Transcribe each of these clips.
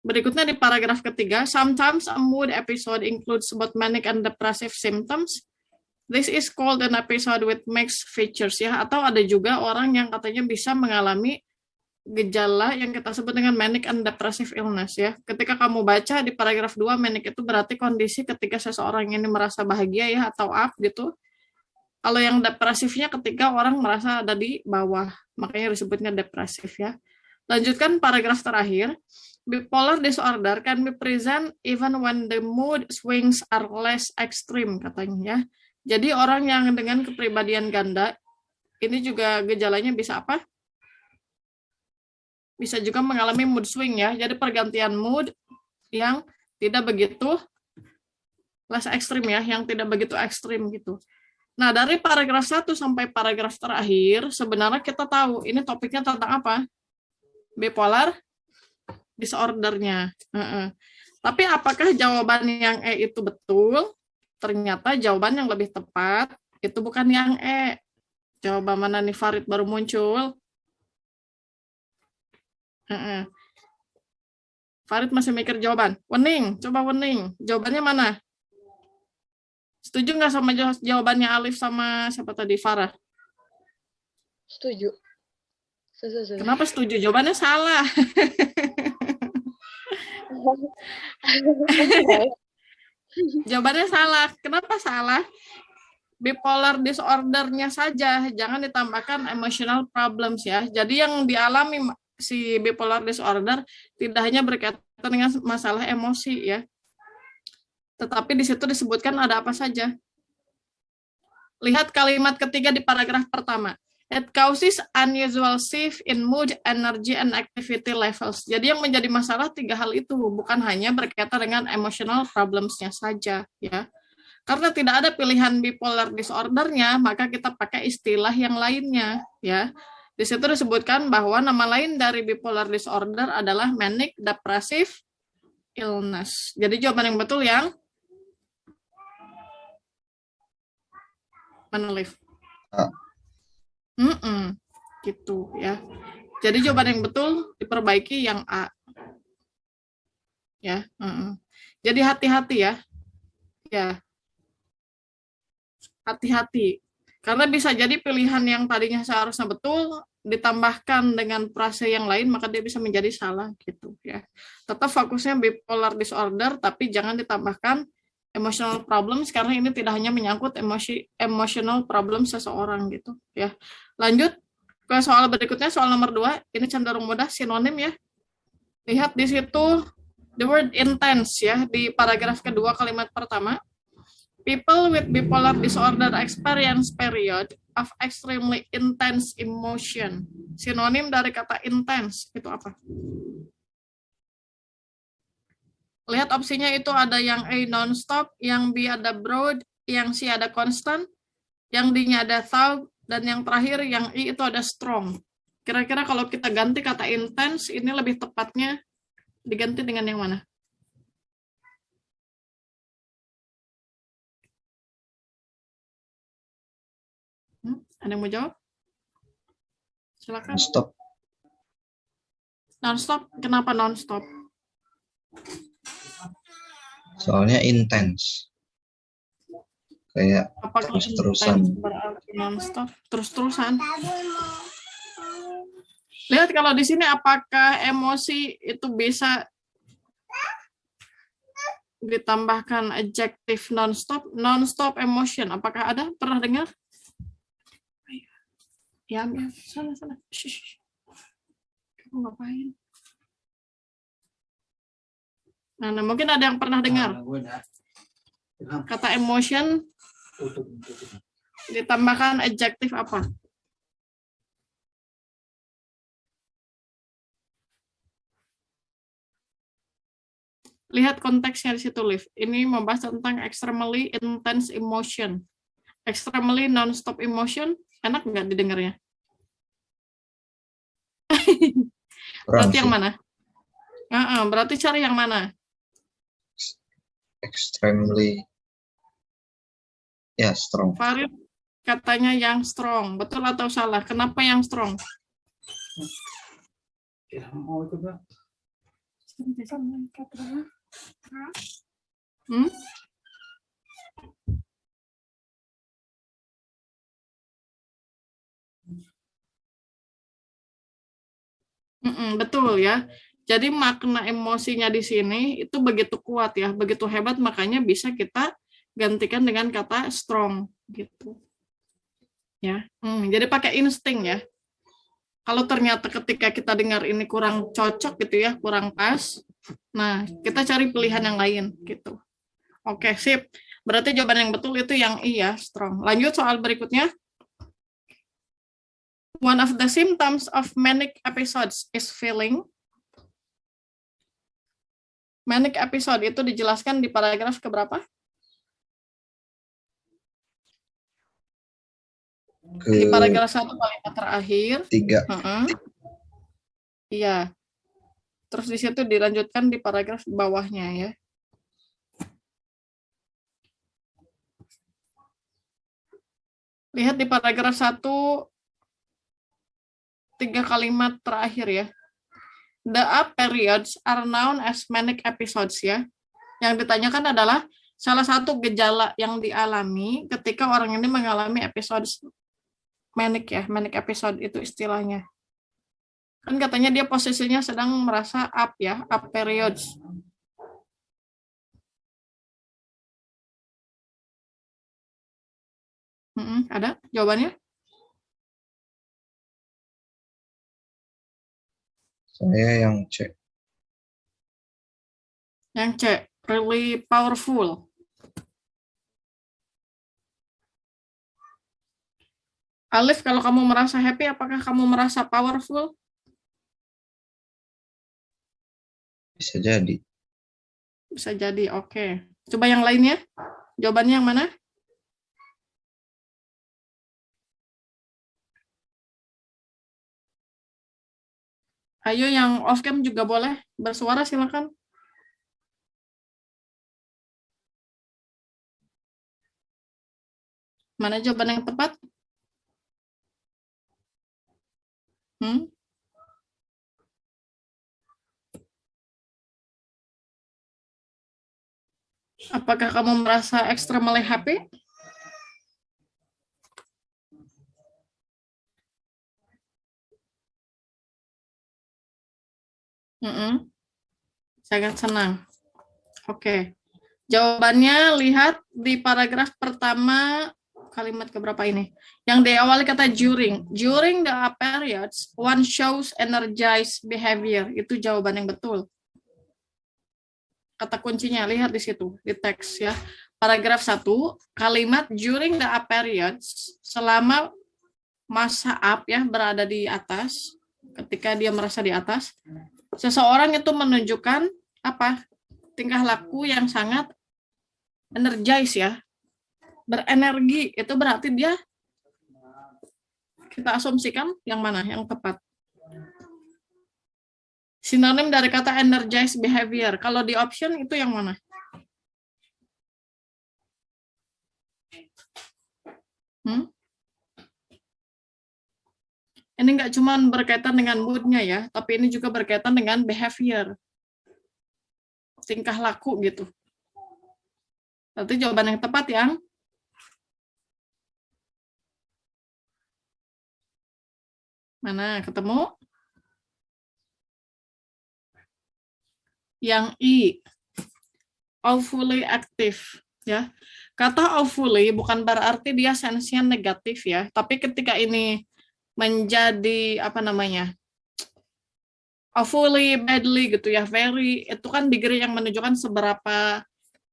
Berikutnya di paragraf ketiga, sometimes a mood episode includes both manic and depressive symptoms. This is called an episode with mixed features ya. Atau ada juga orang yang katanya bisa mengalami gejala yang kita sebut dengan manic and depressive illness ya. Ketika kamu baca di paragraf 2, manic itu berarti kondisi ketika seseorang ini merasa bahagia ya atau up gitu. Kalau yang depresifnya ketika orang merasa ada di bawah, makanya disebutnya depresif ya. Lanjutkan paragraf terakhir. Bipolar disorder can be present even when the mood swings are less extreme katanya ya. Jadi orang yang dengan kepribadian ganda ini juga gejalanya bisa apa? Bisa juga mengalami mood swing ya. Jadi pergantian mood yang tidak begitu less ekstrim ya, yang tidak begitu ekstrim gitu. Nah, dari paragraf 1 sampai paragraf terakhir, sebenarnya kita tahu ini topiknya tentang apa? Bipolar disordernya. Tapi apakah jawaban yang E itu betul? Ternyata jawaban yang lebih tepat itu bukan yang E. Jawaban mana nih Farid baru muncul? Farid masih mikir jawaban. Wening, coba Wening. Jawabannya mana? Setuju nggak sama jawabannya Alif sama siapa tadi, Farah? Setuju. Kenapa setuju? Jawabannya salah. Jawabannya salah. Kenapa salah? Bipolar disordernya saja, jangan ditambahkan emotional problems ya. Jadi yang dialami si bipolar disorder tidak hanya berkaitan dengan masalah emosi ya. Tetapi di situ disebutkan ada apa saja. Lihat kalimat ketiga di paragraf pertama. It causes unusual shift in mood, energy, and activity levels. Jadi yang menjadi masalah 3 hal itu, bukan hanya berkaitan dengan emotional problems-nya saja ya. Karena tidak ada pilihan bipolar disordernya, maka kita pakai istilah yang lainnya ya. Di situ disebutkan bahwa nama lain dari bipolar disorder adalah manic depressive illness. Jadi jawaban yang betul yang mana, Liv? Gitu ya. Jadi jawaban yang betul diperbaiki yang A. Ya. Jadi hati-hati ya. Ya. Hati-hati. Karena bisa jadi pilihan yang tadinya seharusnya betul ditambahkan dengan frase yang lain maka dia bisa menjadi salah gitu ya. Tetap fokusnya bipolar disorder tapi jangan ditambahkan emotional problems karena ini tidak hanya menyangkut emotional problem seseorang gitu ya. Lanjut ke soal berikutnya, soal nomor 2. Ini cenderung mudah, sinonim ya. Lihat di situ the word intense ya di paragraf kedua kalimat pertama. People with bipolar disorder experience period of extremely intense emotion. Sinonim dari kata intense itu apa? Lihat opsinya itu ada yang A non-stop, yang B ada broad, yang C ada constant, yang D-nya ada thought, dan yang terakhir yang I itu ada strong. Kira-kira kalau kita ganti kata intense, ini lebih tepatnya diganti dengan yang mana? Ada yang mau jawab? Silakan. Non-stop. Non-stop, kenapa non-stop? Soalnya intens. Kayak Apakah terus-terusan. Berarti non-stop, terus-terusan. Lihat kalau di sini apakah emosi itu bisa ditambahkan adjektif non-stop, non-stop emotion. Apakah ada? Pernah dengar? Ya, sana. Kamu ngapain? Nah, mungkin ada yang pernah dengar. Kata emotion ditambahkan adjektif apa? Lihat konteksnya di situ, Liv. Ini membahas tentang extremely intense emotion. Extremely non-stop emotion, enak nggak didengarnya? Berarti yang mana? Berarti cari yang mana? Extremely ya strong. Farid katanya yang strong. Betul atau salah? Kenapa yang strong? Hmm? Betul ya. Jadi makna emosinya di sini itu begitu kuat ya, begitu hebat, makanya bisa kita gantikan dengan kata strong gitu ya. Jadi pakai insting ya. Kalau ternyata ketika kita dengar ini kurang cocok gitu ya, kurang pas, nah kita cari pilihan yang lain gitu. Oke, sip. Berarti jawaban yang betul itu yang I ya, strong. Lanjut soal berikutnya. One of the symptoms of manic episodes is feeling. Manic episode itu dijelaskan di paragraf keberapa? Di paragraf 1 kalimat terakhir. 3. Iya. Terus di situ dilanjutkan di paragraf bawahnya ya. Lihat di paragraf 1, 3 kalimat terakhir ya. The up periods are known as manic episodes ya. Yang ditanyakan adalah salah satu gejala yang dialami ketika orang ini mengalami episode manic ya. Manic episode itu istilahnya. Kan katanya dia posisinya sedang merasa up ya, up periods. Ada jawabannya? Saya yang C. Yang C, really powerful. Alif, kalau kamu merasa happy, apakah kamu merasa powerful? Bisa jadi. Bisa jadi, oke. Coba yang lainnya. Jawabannya yang mana? Ayo yang off cam juga boleh bersuara, silakan. Mana jawaban yang tepat? Apakah kamu merasa extremely happy? Sangat senang. Oke. Jawabannya lihat di paragraf pertama, kalimat keberapa ini? Yang diawali kata during. During the periods, one shows energized behavior. Itu jawaban yang betul. Kata kuncinya, lihat di situ, di teks ya. Paragraf 1, kalimat during the periods, selama masa up ya, berada di atas, ketika dia merasa di atas, seseorang itu menunjukkan apa? Tingkah laku yang sangat energize ya, berenergi. Itu berarti dia, kita asumsikan yang mana yang tepat? Sinonim dari kata energize behavior. Kalau di option itu yang mana? Ini nggak cuma berkaitan dengan mood-nya ya, tapi ini juga berkaitan dengan behavior. Tingkah laku gitu. Berarti jawaban yang tepat yang mana? Ketemu? Yang I. Awfully active ya. Kata awfully bukan berarti dia sensinya negatif ya, tapi ketika ini menjadi apa namanya? Awfully, badly gitu ya, very, itu kan degree yang menunjukkan seberapa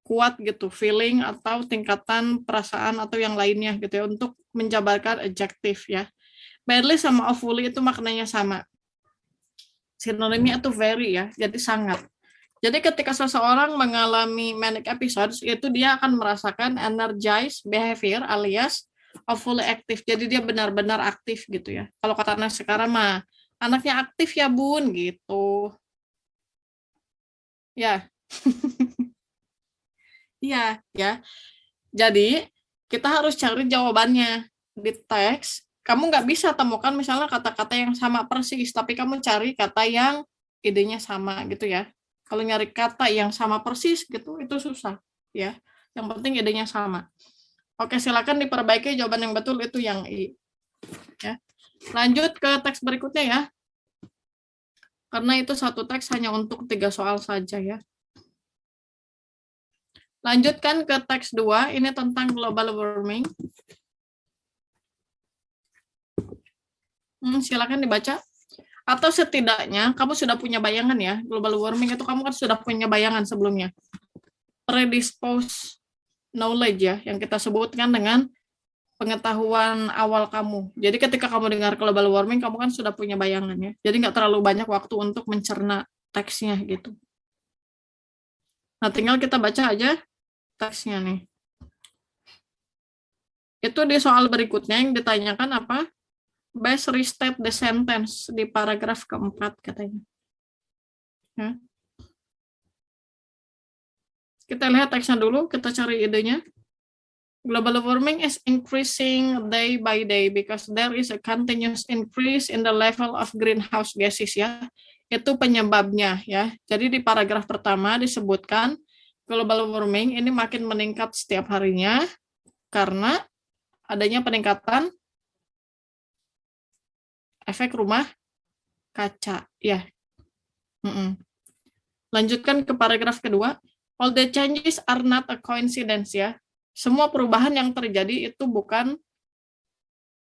kuat gitu feeling atau tingkatan perasaan atau yang lainnya gitu ya untuk menjabarkan adjektif ya. Badly sama awfully itu maknanya sama. Sinonimnya itu very ya, jadi sangat. Jadi ketika seseorang mengalami manic episodes, itu dia akan merasakan energized behavior alias fully active. Jadi dia benar-benar aktif gitu ya. Kalau kata anak sekarang mah, anaknya aktif ya bun gitu. Ya. Iya ya. Jadi kita harus cari jawabannya di teks. Kamu nggak bisa temukan misalnya kata-kata yang sama persis, tapi kamu cari kata yang idenya sama gitu ya. Kalau nyari kata yang sama persis gitu, itu susah ya. Yang penting idenya sama. Oke, silakan diperbaiki jawaban yang betul itu yang I. Ya. Lanjut ke teks berikutnya ya. Karena itu satu teks hanya untuk 3 soal saja ya. Lanjutkan ke teks 2, ini tentang global warming. Silakan dibaca. Atau setidaknya kamu sudah punya bayangan ya, global warming itu kamu kan sudah punya bayangan sebelumnya. Predisposed knowledge ya, yang kita sebutkan dengan pengetahuan awal kamu. Jadi ketika kamu dengar global warming, kamu kan sudah punya bayangan ya. Jadi nggak terlalu banyak waktu untuk mencerna teksnya gitu. Nah, tinggal kita baca aja teksnya nih. Itu di soal berikutnya yang ditanyakan apa? Best restate the sentence di paragraf keempat katanya. Ya. Kita lihat teksnya dulu, kita cari idenya. Global warming is increasing day by day because there is a continuous increase in the level of greenhouse gases ya. Itu penyebabnya ya. Jadi di paragraf pertama disebutkan global warming ini makin meningkat setiap harinya karena adanya peningkatan efek rumah kaca ya. Lanjutkan ke paragraf kedua. All the changes are not a coincidence ya. Semua perubahan yang terjadi itu bukan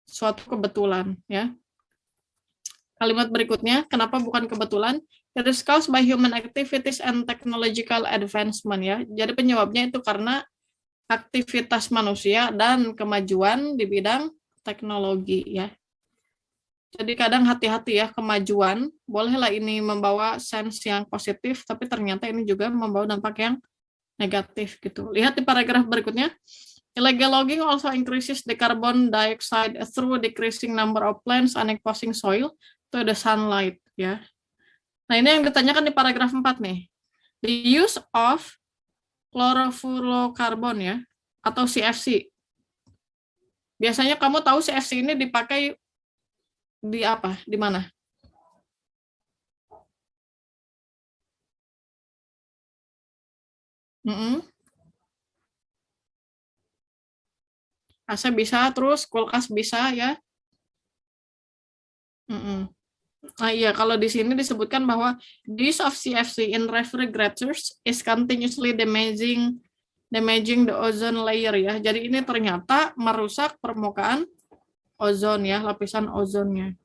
suatu kebetulan ya. Kalimat berikutnya, kenapa bukan kebetulan? It is caused by human activities and technological advancement ya. Jadi penyebabnya itu karena aktivitas manusia dan kemajuan di bidang teknologi ya. Jadi kadang hati-hati ya, kemajuan bolehlah ini membawa sense yang positif, tapi ternyata ini juga membawa dampak yang negatif gitu. Lihat di paragraf berikutnya. Illegal logging also increases the carbon dioxide through decreasing number of plants and exposing soil to the sunlight ya. Nah, ini yang ditanyakan di paragraf 4 nih. The use of chlorofluorocarbon ya atau CFC. Biasanya kamu tahu CFC ini dipakai di apa? Di mana? AC bisa, terus kulkas bisa ya. Nah iya, kalau di sini disebutkan bahwa the use of CFC in refrigerators is continuously damaging the ozone layer ya. Jadi ini ternyata merusak permukaan ozon ya, lapisan ozonnya.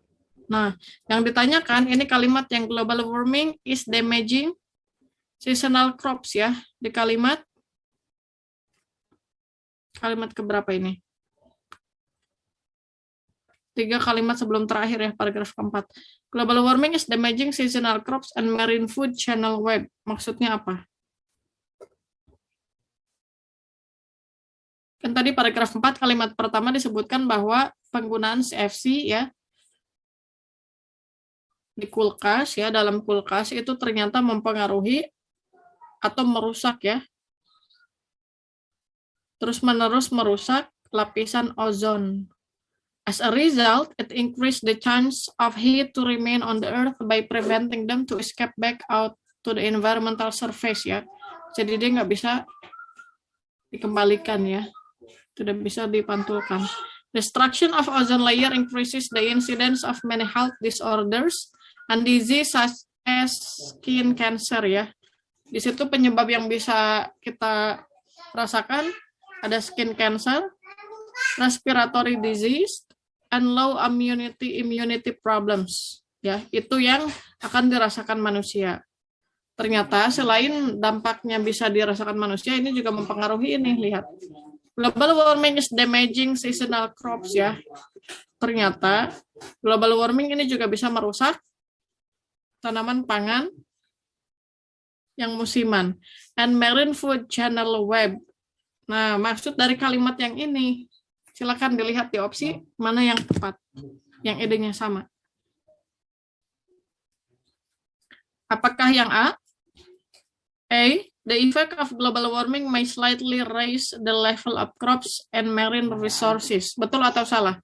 Nah, yang ditanyakan ini kalimat yang global warming is damaging seasonal crops ya. Di kalimat keberapa ini? 3 kalimat sebelum terakhir ya, paragraf keempat. Global warming is damaging seasonal crops and marine food channel web. Maksudnya apa? Kan tadi paragraf 4 kalimat pertama disebutkan bahwa penggunaan CFC ya di kulkas ya, dalam kulkas itu ternyata mempengaruhi atau merusak ya. Terus-menerus merusak lapisan ozon. As a result, it increased the chance of heat to remain on the earth by preventing them to escape back out to the environmental surface ya. Jadi dia nggak bisa dikembalikan ya. Tidak bisa dipantulkan. Destruction of ozone layer increases the incidence of many health disorders and disease such as skin cancer ya. Di situ penyebab yang bisa kita rasakan ada skin cancer, respiratory disease, and low immunity problems ya. Itu yang akan dirasakan manusia. Ternyata selain dampaknya bisa dirasakan manusia, ini juga mempengaruhi ini, lihat. Global warming is damaging seasonal crops ya. Ternyata global warming ini juga bisa merusak tanaman pangan yang musiman and marine food channel web. Nah, maksud dari kalimat yang ini, silakan dilihat di opsi mana yang tepat, yang idenya sama. Apakah yang A? The effect of global warming may slightly raise the level of crops and marine resources. Betul atau salah?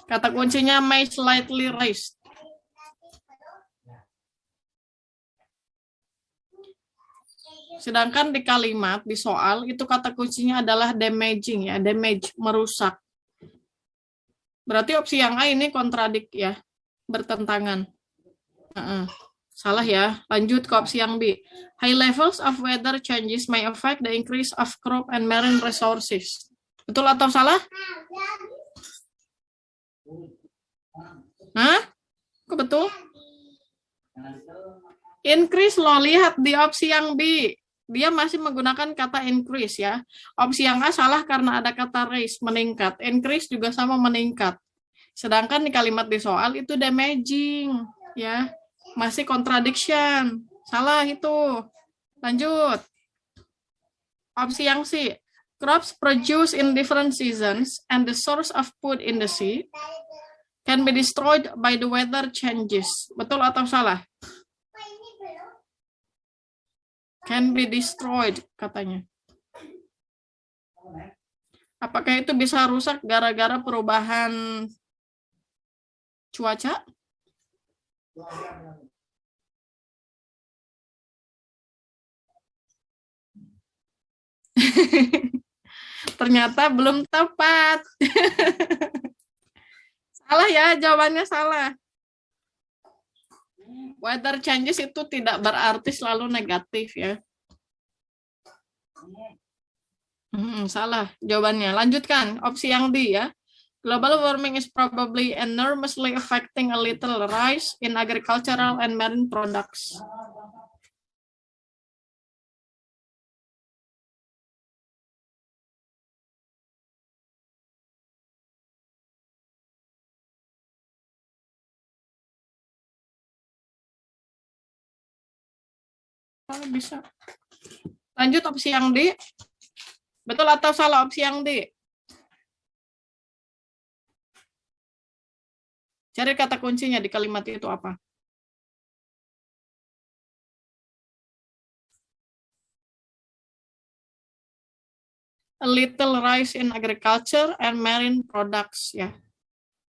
Kata kuncinya may slightly raise. Sedangkan di kalimat, di soal, itu kata kuncinya adalah damaging ya, damage, merusak. Berarti opsi yang A ini kontradik ya, bertentangan. Salah ya, lanjut ke opsi yang B. High levels of weather changes may affect the increase of crop and marine resources. Betul atau salah? Hah? Kok betul? Increase lo, lihat di opsi yang B. Dia masih menggunakan kata increase ya. Opsi yang A salah karena ada kata raise, meningkat. Increase juga sama meningkat. Sedangkan di kalimat di soal itu damaging ya. Masih contradiction. Salah itu. Lanjut. Opsi yang C. Crops produced in different seasons and the source of food in the sea can be destroyed by the weather changes. Betul atau salah? Can be destroyed, katanya. Apakah itu bisa rusak gara-gara perubahan cuaca? Ternyata belum tepat. Salah ya, jawabannya salah. Weather changes itu tidak berarti selalu negatif ya. Salah jawabannya. Lanjutkan, opsi yang D ya. Global warming is probably enormously affecting a little rise in agricultural and marine products. Bisa. Lanjut opsi yang D. Betul atau salah opsi yang D? Cari kata kuncinya di kalimat itu apa? A little rise in agriculture and marine products ya.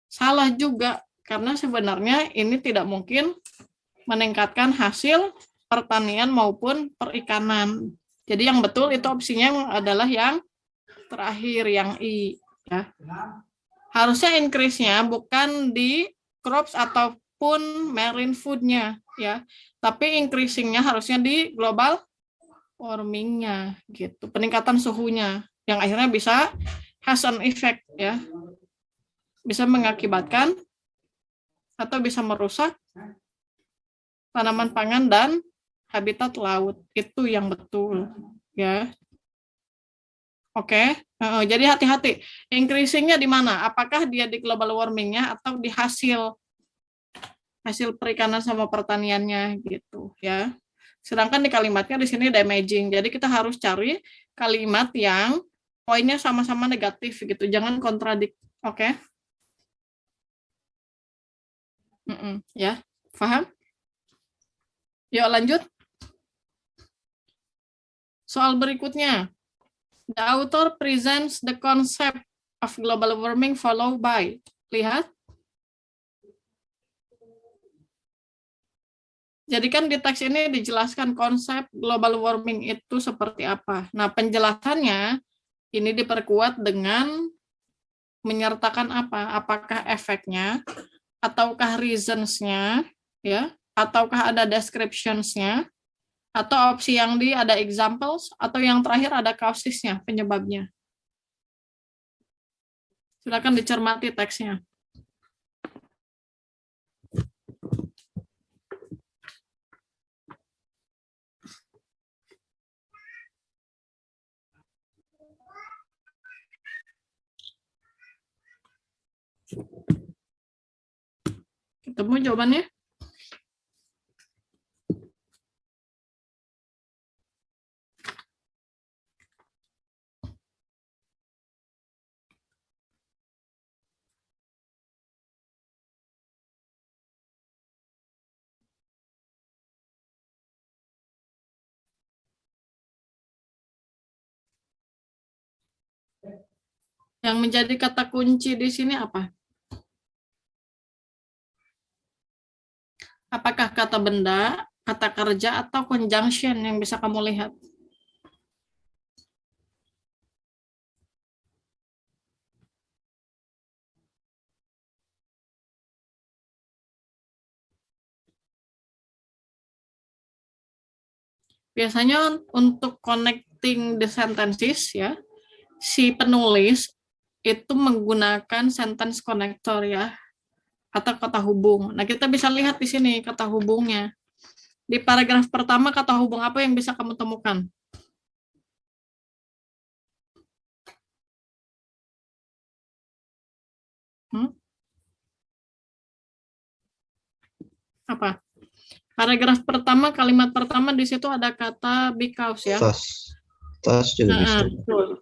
Salah juga karena sebenarnya ini tidak mungkin meningkatkan hasil pertanian maupun perikanan. Jadi yang betul itu opsinya adalah yang terakhir, yang I ya. Harusnya increase-nya bukan di crops ataupun marine food-nya ya, tapi increasing-nya harusnya di global warming-nya gitu, peningkatan suhunya yang akhirnya bisa has an effect ya, bisa mengakibatkan atau bisa merusak tanaman pangan dan habitat laut. Itu yang betul ya. Oke, jadi hati-hati. Increasing-nya di mana? Apakah dia di global warming-nya atau di hasil perikanan sama pertaniannya gitu ya. Sedangkan di kalimatnya di sini damaging. Jadi kita harus cari kalimat yang poinnya sama-sama negatif gitu. Jangan kontradik. Oke? Ya, paham? Yuk lanjut. Soal berikutnya. The author presents the concept of global warming followed by. Lihat. Jadi kan di teks ini dijelaskan konsep global warming itu seperti apa. Nah, penjelasannya ini diperkuat dengan menyertakan apa? Apakah efeknya, ataukah reasons-nya, ya, ataukah ada descriptions-nya, atau opsi yang D ada examples, atau yang terakhir ada causesnya, penyebabnya. Silakan dicermati teksnya. Ketemu jawabannya? Yang menjadi kata kunci di sini apa? Apakah kata benda, kata kerja, atau conjunction yang bisa kamu lihat? Biasanya untuk connecting the sentences ya, si penulis itu menggunakan sentence connector ya, atau kata hubung. Nah, kita bisa lihat di sini kata hubungnya. Di paragraf pertama kata hubung apa yang bisa kamu temukan? Apa? Paragraf pertama, kalimat pertama di situ ada kata because ya. Tas juga bisa. Betul.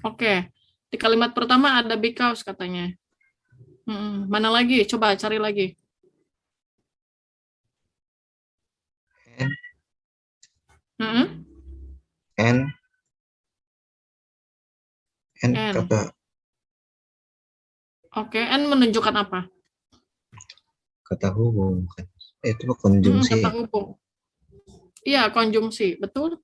Oke. Di kalimat pertama ada because katanya. Mana lagi? Coba cari lagi. And And. kata. Oke, and menunjukkan apa? Kata hubung kan. Itu konjungsi. Kata hubung. Iya, konjungsi, betul.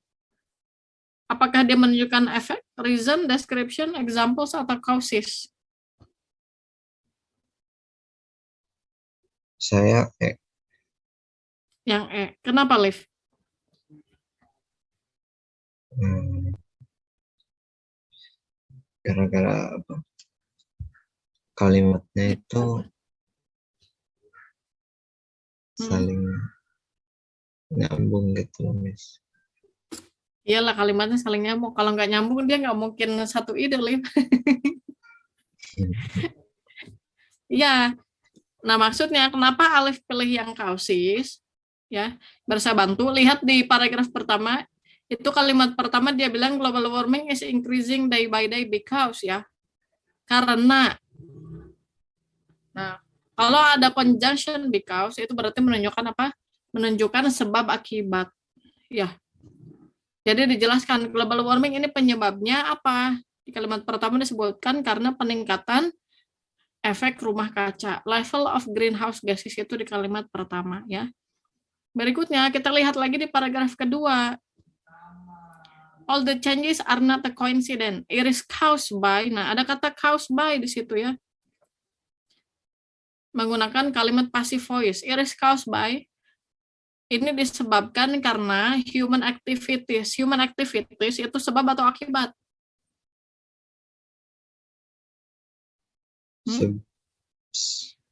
Apakah dia menunjukkan efek, reason, description, examples, atau causes? Saya Yang Kenapa, Liv? Gara-gara apa? Kalimatnya itu saling nyambung gitu, Miss. Iyalah, kalimatnya saling nyambung. Kalau nggak nyambung, dia nggak mungkin satu ide, Liv. Iya. Nah, maksudnya kenapa Alif pilih yang causes? Ya, bisa bantu. Lihat di paragraf pertama, itu kalimat pertama dia bilang global warming is increasing day by day because ya. Karena. Nah, kalau ada conjunction because itu berarti menunjukkan apa? Menunjukkan sebab akibat. Ya. Jadi dijelaskan global warming ini penyebabnya apa? Di kalimat pertama disebutkan karena peningkatan efek rumah kaca. Level of greenhouse gases itu di kalimat pertama ya. Berikutnya kita lihat lagi di paragraf kedua. All the changes are not a coincidence. It is caused by. Nah, ada kata caused by di situ ya. Menggunakan kalimat passive voice. It is caused by. Ini disebabkan karena human activities. Human activities itu sebab atau akibat?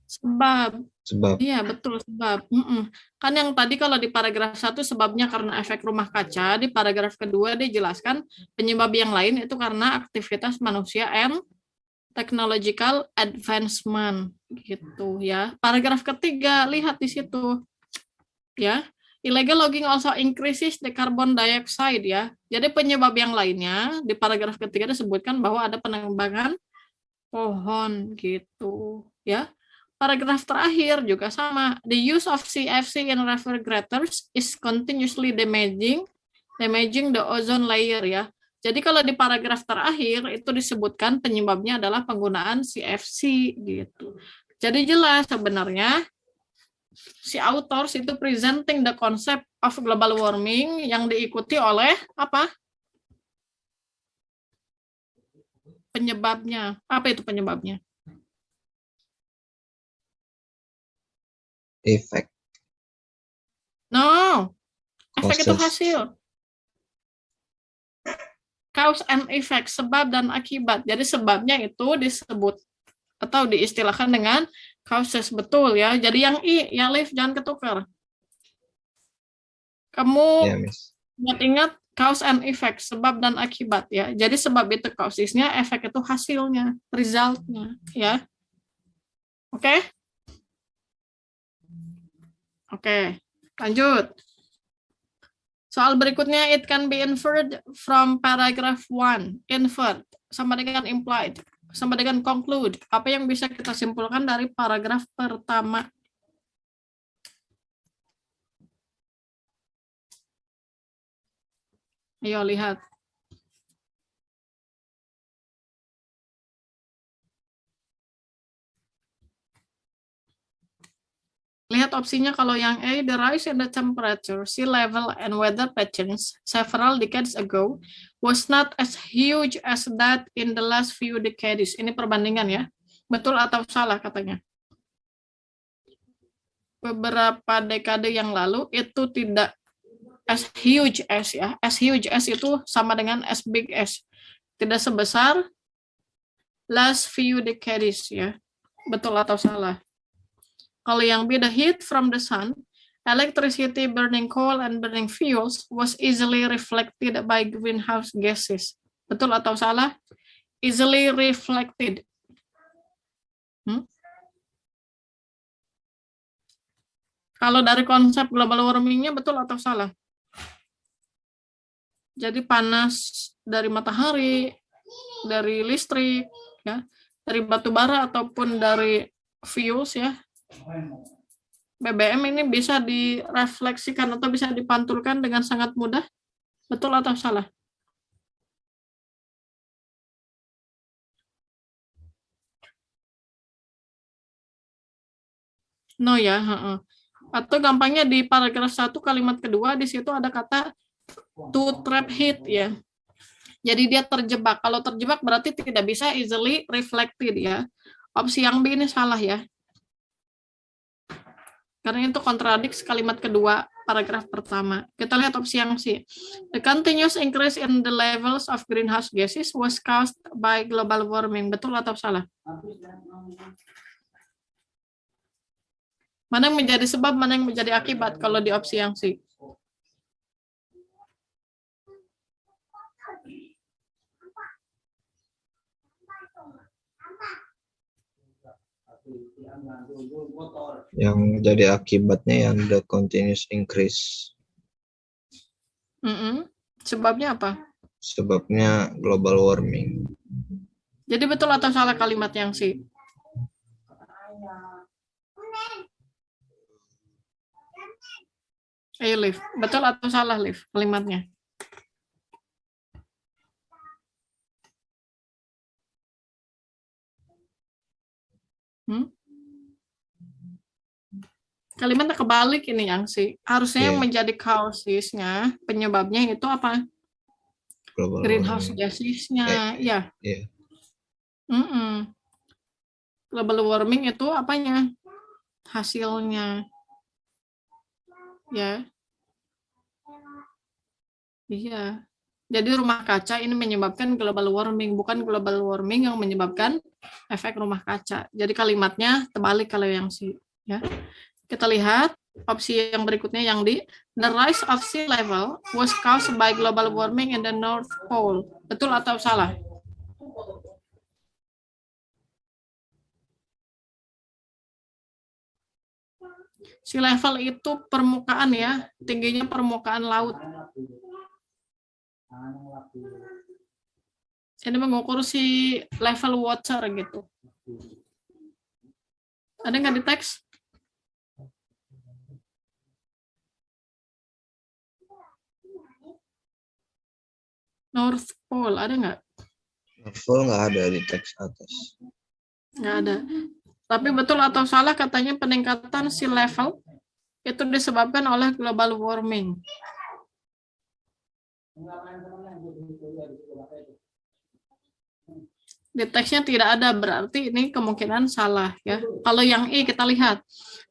Sebab. Iya, betul, sebab. Kan yang tadi kalau di paragraf 1 sebabnya karena efek rumah kaca, di paragraf kedua dijelaskan penyebab yang lain itu karena aktivitas manusia and technological advancement gitu ya. Paragraf ketiga, lihat di situ. Ya. Illegal logging also increases the carbon dioxide ya. Jadi penyebab yang lainnya di paragraf ketiga disebutkan bahwa ada penebangan pohon gitu ya. Paragraf terakhir juga sama. The use of CFC in refrigerators is continuously damaging the ozone layer ya. Jadi kalau di paragraf terakhir itu disebutkan penyebabnya adalah penggunaan CFC gitu. Jadi jelas sebenarnya si authors itu presenting the concept of global warming yang diikuti oleh apa? Penyebabnya. Apa itu penyebabnya? Efek. No. Efek itu hasil. Cause and effect, sebab dan akibat. Jadi sebabnya itu disebut atau diistilahkan dengan causes, betul ya. Jadi yang I, ya Liv, jangan ketukar. Kamu ingat-ingat cause and effect, sebab dan akibat ya. Jadi sebab itu causesnya, efek itu hasilnya, resultnya ya. Oke? Oke, lanjut. Soal berikutnya, it can be inferred from paragraph 1. Inferred, sama dengan implied, sama dengan conclude. Apa yang bisa kita simpulkan dari paragraf pertama? Ayo lihat. Lihat opsinya kalau yang A, the rise in the temperature, sea level, and weather patterns several decades ago was not as huge as that in the last few decades. Ini perbandingan ya. Betul atau salah katanya? Beberapa dekade yang lalu itu tidak as huge as ya. As huge as itu sama dengan as big as. Tidak sebesar last few decades ya. Betul atau salah? Kalau yang B, the heat from the sun, electricity, burning coal, and burning fuels was easily reflected by greenhouse gases. Betul atau salah? Easily reflected. Kalau dari konsep global warming-nya betul atau salah? Jadi panas dari matahari, dari listrik, ya, dari batu bara ataupun dari fuels ya, BBM ini bisa direfleksikan atau bisa dipantulkan dengan sangat mudah. Betul atau salah? No ya. Atau gampangnya di paragraf 1 kalimat kedua di situ ada kata to trap heat ya. Jadi dia terjebak. Kalau terjebak berarti tidak bisa easily reflected ya. Opsi yang B ini salah ya. Karena itu kontradiksi kalimat kedua paragraf pertama. Kita lihat opsi yang C. The continuous increase in the levels of greenhouse gases was caused by global warming. Betul atau salah? Mana yang menjadi sebab, mana yang menjadi akibat kalau di opsi yang C? Yang jadi akibatnya yang the continuous increase. Sebabnya apa? Sebabnya global warming. Jadi betul atau salah kalimat yang C? Ayo, Liv. Betul atau salah, Liv, kalimatnya? Kalimatnya kebalik ini yang C. Harusnya yang menjadi causesnya, penyebabnya itu apa? Global greenhouse warming. gasesnya, ya. Iya. Global warming itu apanya? Hasilnya. Ya. Iya. Jadi rumah kaca ini menyebabkan global warming, bukan global warming yang menyebabkan efek rumah kaca. Jadi kalimatnya terbalik kalau yang C, ya. Kita lihat opsi yang berikutnya yang D. The rise of sea level was caused by global warming in the North Pole. Betul atau salah? Sea level itu permukaan ya, tingginya permukaan laut. Ini mengukur si level water gitu. Ada nggak di teks? North Pole, ada nggak? North Pole nggak ada di teks atas. Nggak ada. Tapi betul atau salah katanya peningkatan sea level itu disebabkan oleh global warming. Di teksnya tidak ada, berarti ini kemungkinan salah ya. Kalau yang E kita lihat,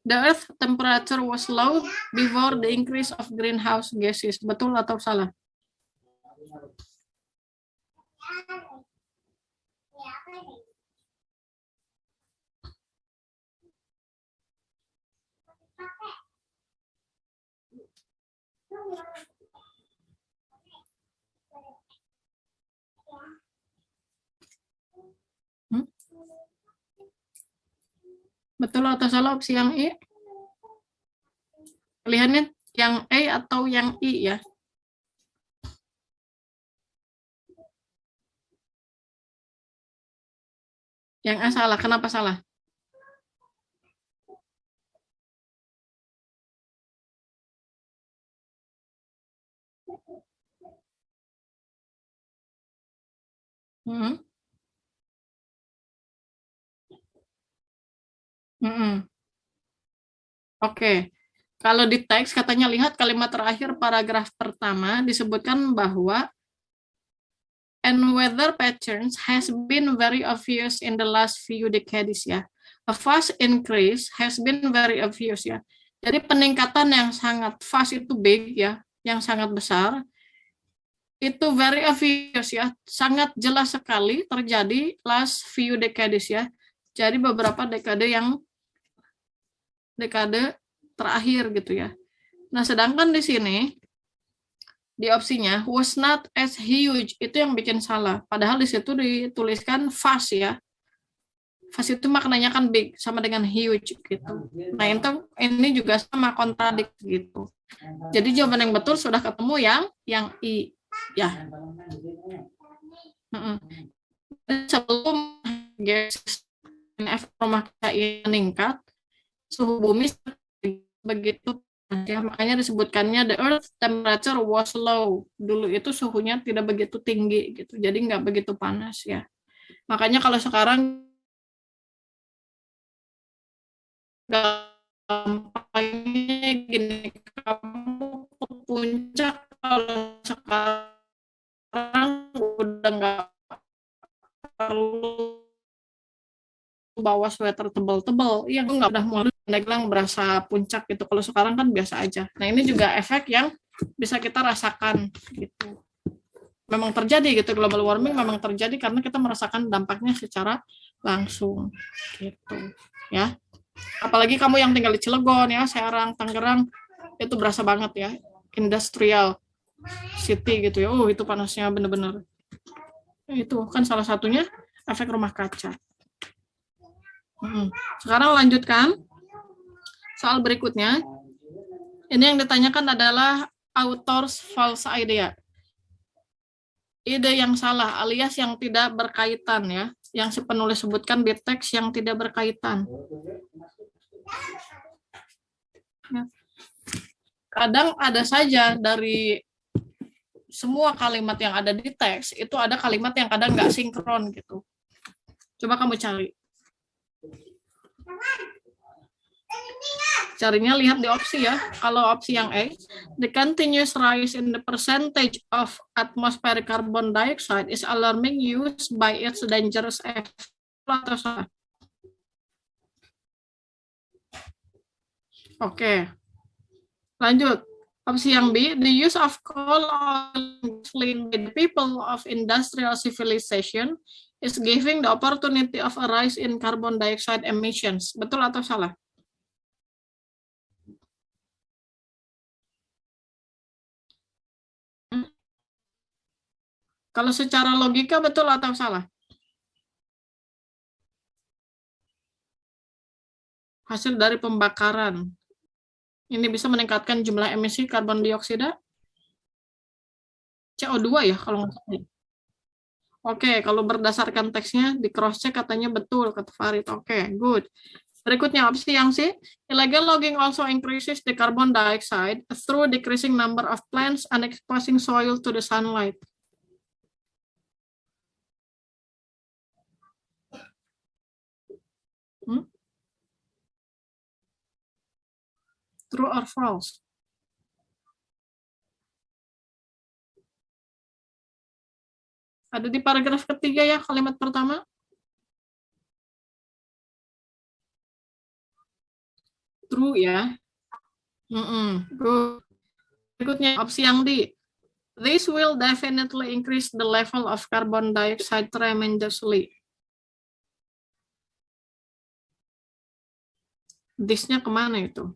the earth temperature was low before the increase of greenhouse gases. Betul atau salah? Betul atau salah opsi yang E? Pilihannya yang E atau yang I ya? Yang A salah. Kenapa salah? Oke. Kalau di teks katanya lihat kalimat terakhir paragraf pertama disebutkan bahwa and weather patterns has been very obvious in the last few decades ya. A fast increase has been very obvious ya. Jadi peningkatan yang sangat fast itu big ya, yang sangat besar, itu very obvious ya, sangat jelas sekali terjadi last few decades ya. Jadi beberapa dekade terakhir gitu ya. Nah, sedangkan di sini di opsinya was not as huge, itu yang bikin salah. Padahal di situ dituliskan fast ya. Fast itu maknanya kan big sama dengan huge gitu. Nah, itu ini juga sama kontradik gitu. Jadi jawaban yang betul sudah ketemu yang I ya. Sebelum gas efek rumah kaca ini meningkat, suhu bumi begitu ya, makanya disebutkannya the earth temperature was low. Dulu itu suhunya tidak begitu tinggi gitu, jadi nggak begitu panas ya. Makanya kalau sekarang gampangnya gini, kamu ke puncak kalau sekarang udah nggak perlu bawa sweater tebal-tebal, yang nggak udah mulai bilang berasa puncak gitu. Kalau sekarang kan biasa aja. Nah, ini juga efek yang bisa kita rasakan gitu. Memang terjadi gitu, global warming memang terjadi karena kita merasakan dampaknya secara langsung gitu ya. Apalagi kamu yang tinggal di Cilegon ya, Serang, Tangerang, itu berasa banget ya, industrial city gitu ya. Itu panasnya bener-bener. Itu kan salah satunya efek rumah kaca. Sekarang lanjutkan soal berikutnya. Ini yang ditanyakan adalah author's false idea. Ide yang salah alias yang tidak berkaitan ya, yang si penulis sebutkan di teks yang tidak berkaitan. Kadang ada saja dari semua kalimat yang ada di teks, itu ada kalimat yang kadang nggak sinkron gitu. Coba kamu cari. Carinya lihat di opsi ya. Kalau opsi yang A, the continuous rise in the percentage of atmospheric carbon dioxide is alarming use by its dangerous effect. Oke. Lanjut. Opsi yang B, the use of coal by the people of industrial civilization is giving the opportunity of a rise in carbon dioxide emissions. Betul atau salah? Kalau secara logika betul atau salah? Hasil dari pembakaran. Ini bisa meningkatkan jumlah emisi karbon dioksida? CO2 ya kalau nggak salah. Oke, kalau berdasarkan teksnya di cross check katanya betul kata Farid. Oke, good. Berikutnya opsi yang C, illegal logging also increases the carbon dioxide through decreasing number of plants and exposing soil to the sunlight. True or false? Ada di paragraf ketiga ya, kalimat pertama. True ya. Berikutnya opsi yang D. This will definitely increase the level of carbon dioxide tremendously. This-nya kemana itu?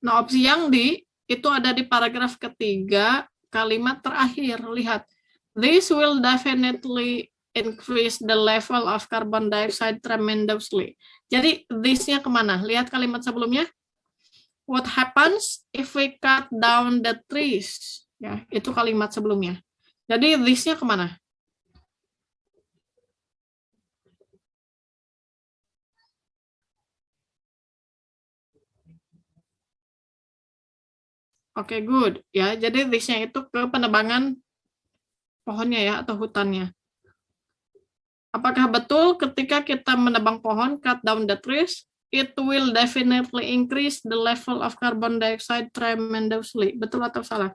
Nah, opsi yang D itu ada di paragraf ketiga, kalimat terakhir. Lihat. This will definitely increase the level of carbon dioxide tremendously. Jadi, this-nya kemana? Lihat kalimat sebelumnya. What happens if we cut down the trees? Ya, itu kalimat sebelumnya. Jadi, this-nya kemana? Oke, good. Ya, jadi this-nya itu ke penebangan pohonnya ya, atau hutannya. Apakah betul ketika kita menebang pohon, cut down the trees, it will definitely increase the level of carbon dioxide tremendously? Betul atau salah?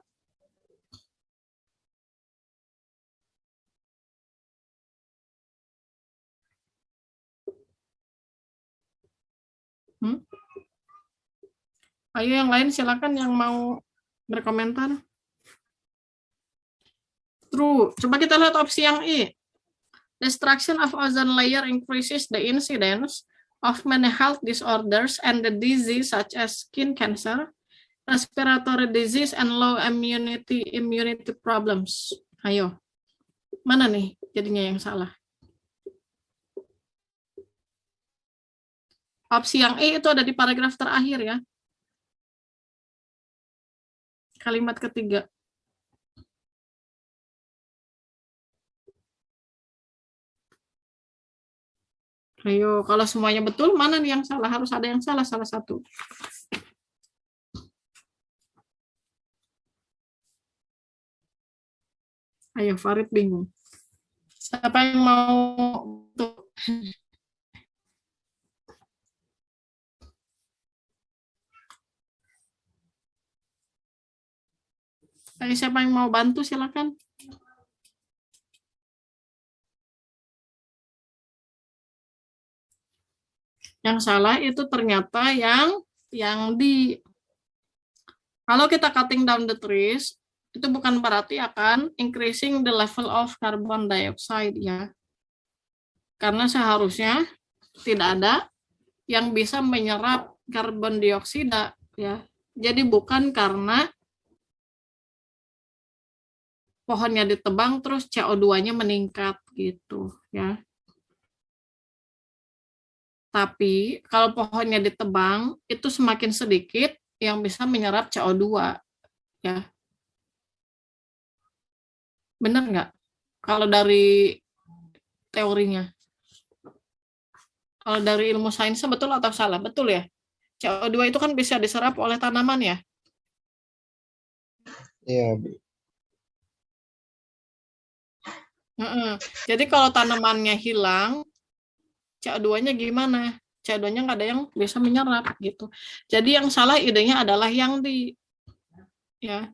Ayo yang lain silakan yang mau berkomentar. True. Coba kita lihat opsi yang I. Destruction of ozone layer increases the incidence of many health disorders and the disease such as skin cancer, respiratory disease, and low immunity problems. Ayo. Mana nih jadinya yang salah? Opsi yang E itu ada di paragraf terakhir ya. Kalimat ketiga. Ayo, kalau semuanya betul, mana nih yang salah? Harus ada yang salah, salah satu. Ayo, Farid bingung. Siapa yang mau tuh? Ayo, siapa yang mau bantu, silakan. Yang salah itu ternyata yang di, kalau kita cutting down the trees, itu bukan berarti akan increasing the level of carbon dioxide ya. Karena seharusnya tidak ada yang bisa menyerap karbon dioksida ya. Jadi bukan karena pohonnya ditebang terus CO2-nya meningkat gitu ya. Tapi kalau pohonnya ditebang itu semakin sedikit yang bisa menyerap CO2 ya. Benar nggak? Kalau dari teorinya. Kalau dari ilmu sainsnya betul atau salah? Betul ya? CO2 itu kan bisa diserap oleh tanaman ya? Iya, Bu. Jadi kalau tanamannya hilang, CO2-nya gimana? CO2-nya nggak ada yang bisa menyerap gitu. Jadi yang salah idenya adalah yang di ya.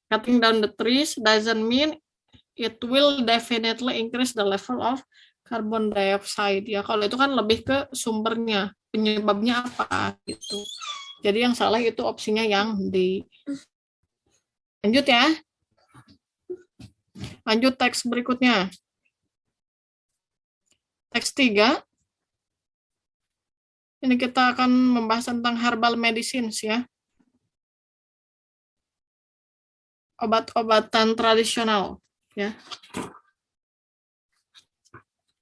Cutting down the trees doesn't mean it will definitely increase the level of carbon dioxide ya. Kalau itu kan lebih ke sumbernya, penyebabnya apa gitu. Jadi yang salah itu opsinya yang di. Lanjut ya. Lanjut teks berikutnya. Teks 3. Ini kita akan membahas tentang herbal medicines ya. Obat-obatan tradisional ya.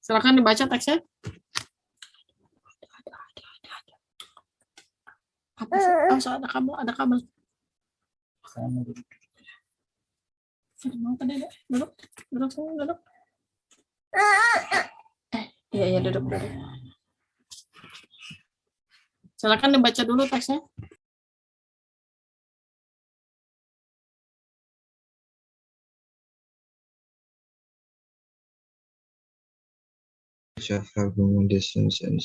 Silakan dibaca teksnya. Apa sih? Oh, so ada kabel. Mau tadi duduk. Iya duduk. Silakan dibaca dulu teksnya. Herbal medicines and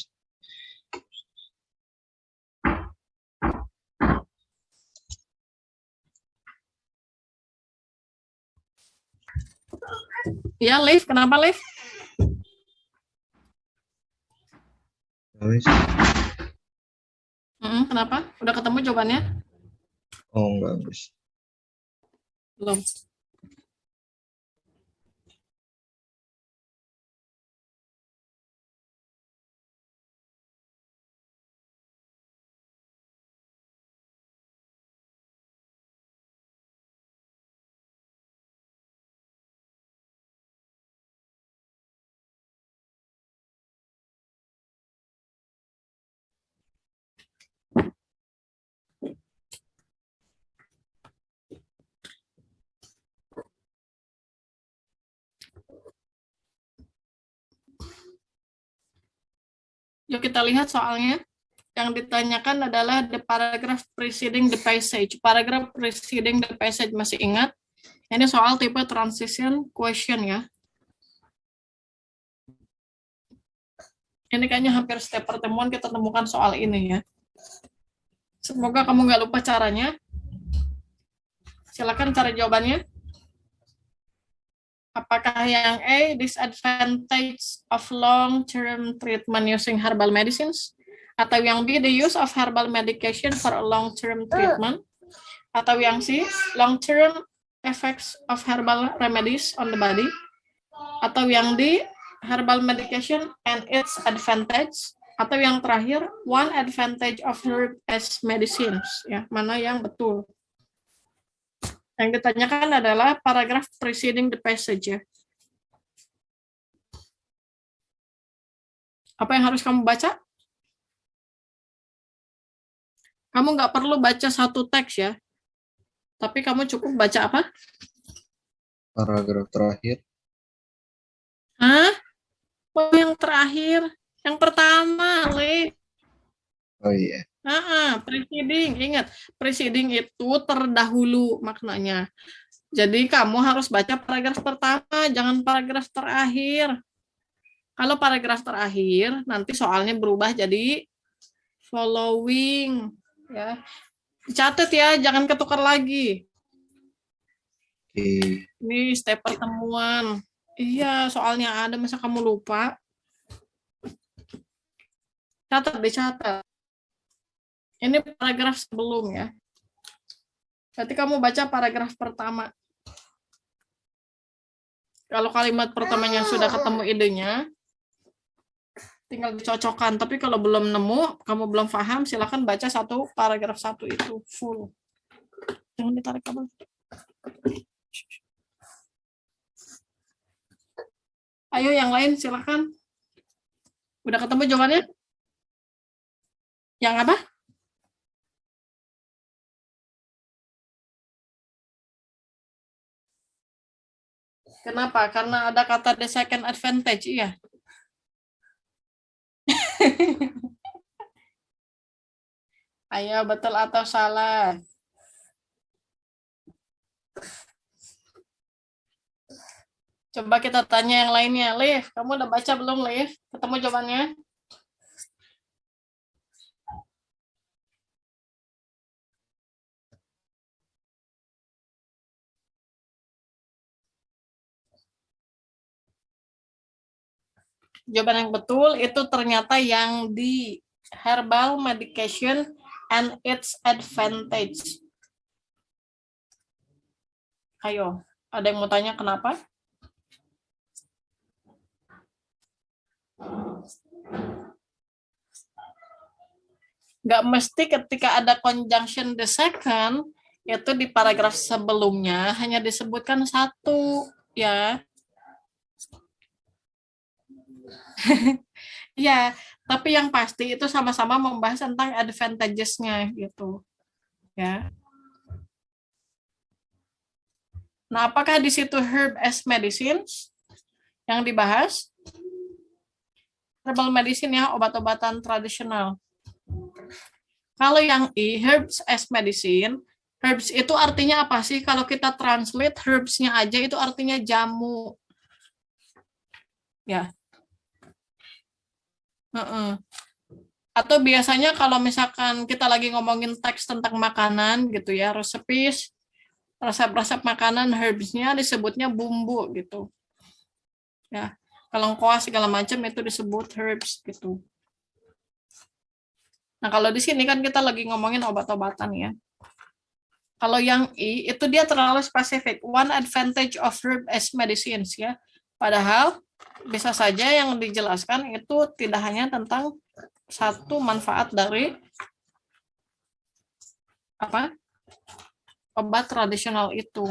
Ya, Liv, kenapa Liv? Kenapa? Udah ketemu jawabannya? Oh, enggak, Gus. Belum. Yuk kita lihat soalnya. Yang ditanyakan adalah the paragraph preceding the passage. Paragraph preceding the passage, masih ingat? Ini soal tipe transition question ya. Ini kayaknya hampir setiap pertemuan kita temukan soal ini ya. Semoga kamu nggak lupa caranya. Silakan cari jawabannya. Apakah yang A, disadvantage of long-term treatment using herbal medicines? Atau yang B, the use of herbal medication for a long-term treatment. Atau yang C, long-term effects of herbal remedies on the body. Atau yang D, herbal medication and its advantage. Atau yang terakhir, one advantage of herb as medicines. Ya, mana yang betul? Yang ditanyakan adalah paragraf preceding the passage ya. Apa yang harus kamu baca? Kamu nggak perlu baca satu teks ya. Tapi kamu cukup baca apa? Paragraf terakhir. Hah? Oh, yang terakhir. Yang pertama, Le. Oh iya. Preceding. Ingat, preceding itu terdahulu maknanya. Jadi kamu harus baca paragraf pertama, jangan paragraf terakhir. Kalau paragraf terakhir, nanti soalnya berubah jadi following. Ya. Catat ya, jangan ketukar lagi. Oke. Ini step pertemuan. Iya, soalnya ada, masa kamu lupa? Catat, dicatat. Ini paragraf sebelum ya. Berarti kamu baca paragraf pertama. Kalau kalimat pertamanya sudah ketemu idenya, tinggal dicocokkan. Tapi kalau belum nemu, kamu belum paham, silakan baca paragraf satu itu full. Jangan ditarik kabel. Ayo yang lain silakan. Udah ketemu jawabannya? Yang apa? Kenapa? Karena ada kata the second advantage, iya. Ayo, betul atau salah? Coba kita tanya yang lainnya. Liv, kamu udah baca belum, Liv? Ketemu jawabannya? Jawaban yang betul itu ternyata yang di herbal medication and its advantage. Ayo, ada yang mau tanya kenapa? Nggak mesti ketika ada conjunction the second, itu di paragraf sebelumnya hanya disebutkan satu, ya. Ya, tapi yang pasti itu sama-sama membahas tentang advantages-nya gitu. Ya. Nah, apakah di situ herb as medicines yang dibahas? Herbal medicine ya, obat-obatan tradisional. Kalau yang I, herbs as medicine, herbs itu artinya apa sih? Kalau kita translate herbs-nya aja itu artinya jamu. Ya. Atau biasanya kalau misalkan kita lagi ngomongin teks tentang makanan gitu ya, resepis, resep-resep makanan herbs-nya disebutnya bumbu gitu. Ya, kalau kuah segala macam itu disebut herbs gitu. Nah, kalau di sini kan kita lagi ngomongin obat-obatan ya. Kalau yang I itu dia terlalu spesifik, one advantage of herb as medicines ya. Padahal bisa saja yang dijelaskan itu tidak hanya tentang satu manfaat dari apa? Obat tradisional itu.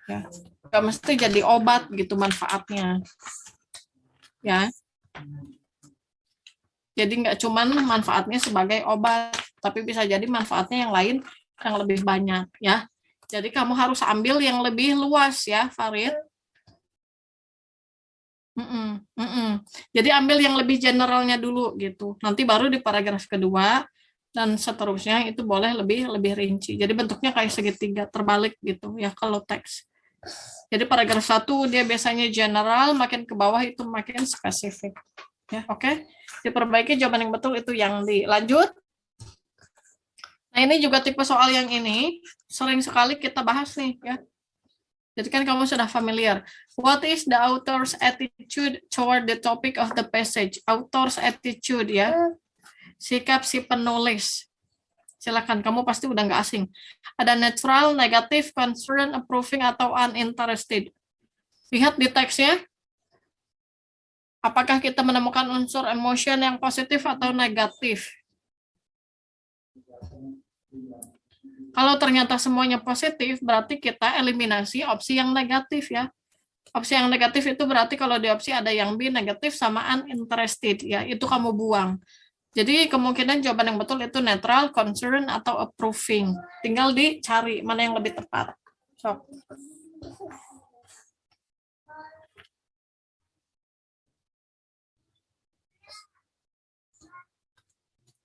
Ya. Gak mesti jadi obat gitu manfaatnya. Ya. Jadi nggak cuman manfaatnya sebagai obat, tapi bisa jadi manfaatnya yang lain yang lebih banyak ya. Jadi kamu harus ambil yang lebih luas ya, Farid. Jadi ambil yang lebih generalnya dulu gitu. Nanti baru di paragraf kedua dan seterusnya itu boleh lebih rinci. Jadi bentuknya kayak segitiga terbalik gitu ya kalau teks. Jadi paragraf 1 dia biasanya general, makin ke bawah itu makin spesifik. Ya, oke. Diperbaiki jawaban yang betul itu yang dilanjut. Nah, ini juga tipe soal yang ini sering sekali kita bahas nih ya. Jadi kan kamu sudah familiar. What is the author's attitude toward the topic of the passage? Author's attitude ya. sikap si penulis. Silakan, kamu pasti udah nggak asing. Ada neutral, negatif, concerned, approving, atau uninterested. Lihat di teksnya, apakah kita menemukan unsur emotion yang positif atau negatif. Kalau ternyata semuanya positif, berarti kita eliminasi opsi yang negatif ya. Opsi yang negatif itu berarti kalau di opsi ada yang B, negatif sama uninterested ya, itu kamu buang. Jadi kemungkinan jawaban yang betul itu netral, concern, atau approving. Tinggal dicari mana yang lebih tepat. So.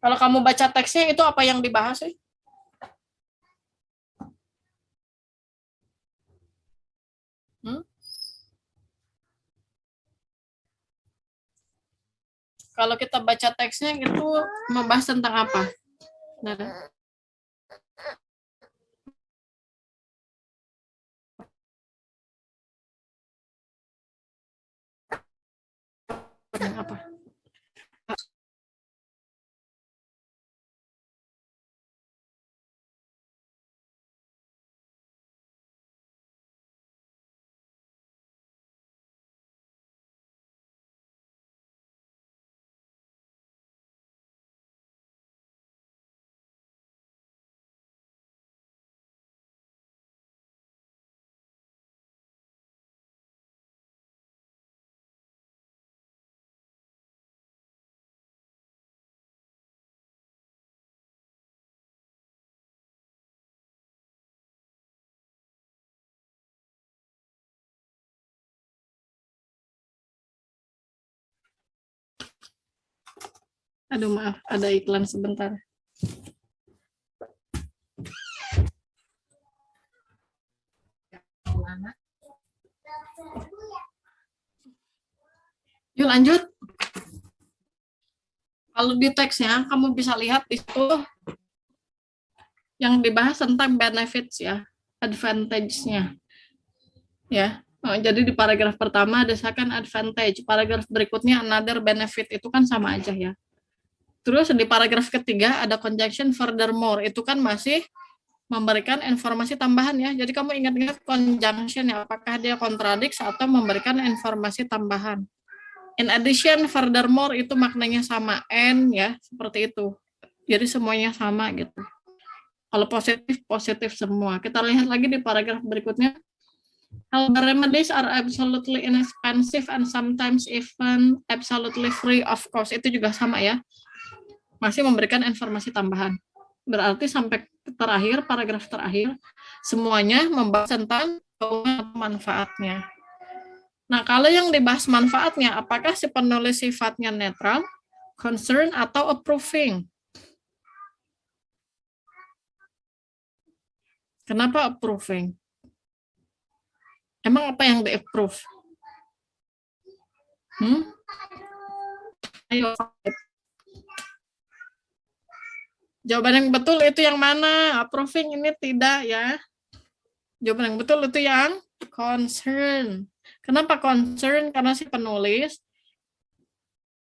Kalau kamu baca teksnya itu apa yang dibahas sih? Kalau kita baca teksnya itu membahas tentang apa? Nah, apa? Aduh maaf, ada iklan sebentar. Yuk lanjut. Kalau di teksnya, kamu bisa lihat di situ yang dibahas tentang benefits ya, advantage-nya. Ya. Oh, jadi di paragraf pertama desakan advantage, paragraf berikutnya another benefit, itu kan sama aja ya. Terus di paragraf ketiga ada conjunction furthermore, itu kan masih memberikan informasi tambahan ya. Jadi kamu ingat-ingat conjunction ya, apakah dia kontradiksi atau memberikan informasi tambahan. In addition, furthermore itu maknanya sama, and ya, seperti itu. Jadi semuanya sama gitu. Kalau positif, positif semua. Kita lihat lagi di paragraf berikutnya. Herbal remedies are absolutely inexpensive and sometimes even absolutely free of cost. Itu juga sama ya. Masih memberikan informasi tambahan. Berarti sampai terakhir, paragraf terakhir, semuanya membahas tentang manfaatnya. Nah, kalau yang dibahas manfaatnya, apakah si penulis sifatnya netral, concern, atau approving? Kenapa approving? Emang apa yang di-approve? Ayo. Jawaban yang betul itu yang mana? Approving ini tidak ya. Jawaban yang betul itu yang concern. Kenapa concern? Karena si penulis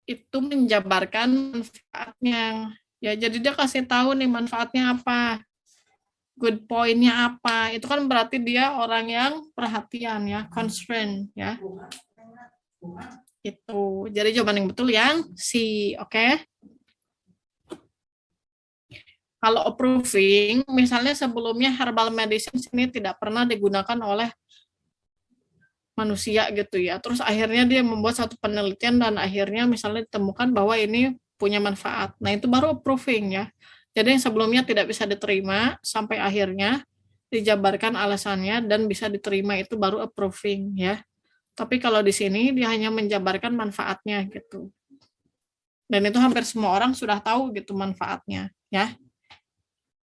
itu menjabarkan manfaatnya. Ya, jadi dia kasih tahu nih manfaatnya apa, good point-nya apa. Itu kan berarti dia orang yang perhatian ya, concern ya. Itu. Jadi jawaban yang betul yang C, oke? Kalau approving, misalnya sebelumnya herbal medicine ini tidak pernah digunakan oleh manusia gitu ya. Terus akhirnya dia membuat satu penelitian dan akhirnya misalnya ditemukan bahwa ini punya manfaat. Nah, itu baru approving ya. Jadi yang sebelumnya tidak bisa diterima sampai akhirnya dijabarkan alasannya dan bisa diterima, itu baru approving ya. Tapi kalau di sini dia hanya menjabarkan manfaatnya gitu. Dan itu hampir semua orang sudah tahu gitu manfaatnya ya.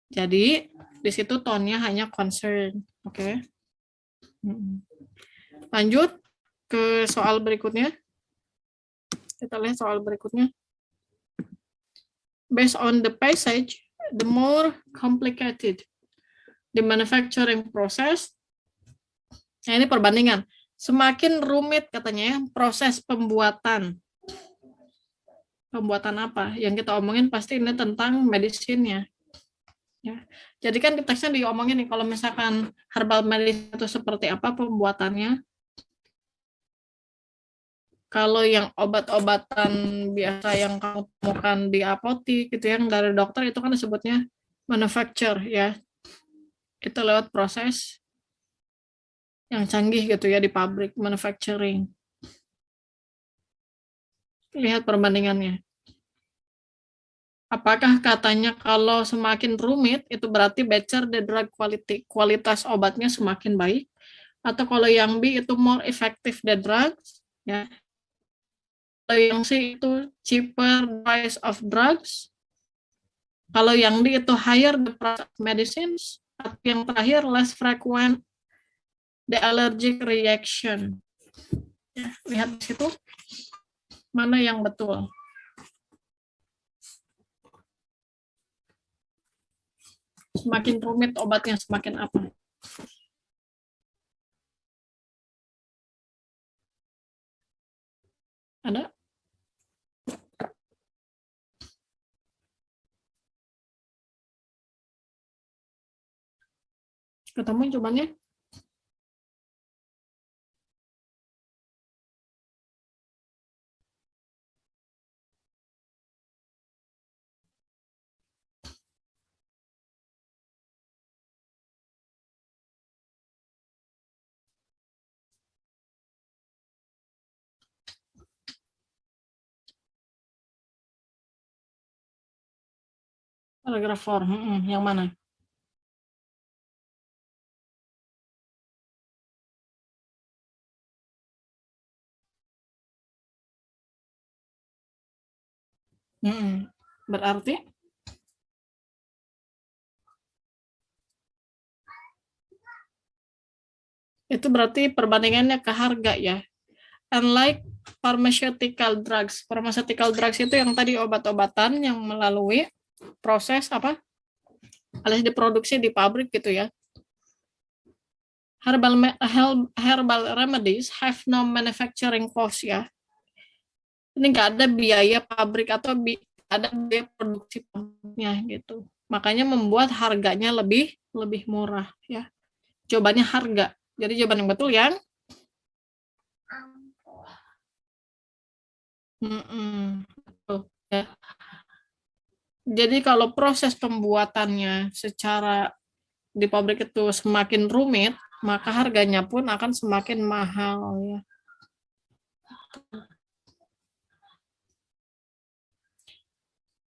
Jadi di situ tone-nya hanya concern, oke? Lanjut ke soal berikutnya. Kita lihat soal berikutnya. Based on the passage, the more complicated the manufacturing process. Nah, ini perbandingan. Semakin rumit katanya ya proses pembuatan. Pembuatan apa? Yang kita omongin pasti ini tentang medisinnya. Ya. Jadi kan di teksnya diomongin nih, kalau misalkan herbal medicine itu seperti apa pembuatannya. Kalau yang obat-obatan biasa yang kamu temukan di apotik gitu yang dari dokter itu kan disebutnya manufacture ya. Itu lewat proses yang canggih gitu ya di pabrik manufacturing. Lihat perbandingannya. Apakah katanya kalau semakin rumit itu berarti better the drug quality, kualitas obatnya semakin baik, atau kalau yang B itu more effective the drugs ya. Kalau yang C itu cheaper price of drugs, kalau yang D itu higher the price of medicines, atau yang terakhir less frequent the allergic reaction. Ya, lihat di situ mana yang betul. Semakin rumit obatnya semakin apa? Ada? Ketemu jawabannya? Paragraf 4, yang mana? Berarti itu berarti perbandingannya ke harga ya. Unlike pharmaceutical drugs itu yang tadi obat-obatan yang melalui proses apa? Alias diproduksi di pabrik gitu ya. Herbal remedies have no manufacturing cost ya. Ini nggak ada biaya pabrik atau ada biaya produksi pabriknya gitu. Makanya membuat harganya lebih murah ya. Jawabannya harga. Jadi jawaban yang betul yang betul, ya. Jadi kalau proses pembuatannya secara di pabrik itu semakin rumit, maka harganya pun akan semakin mahal ya.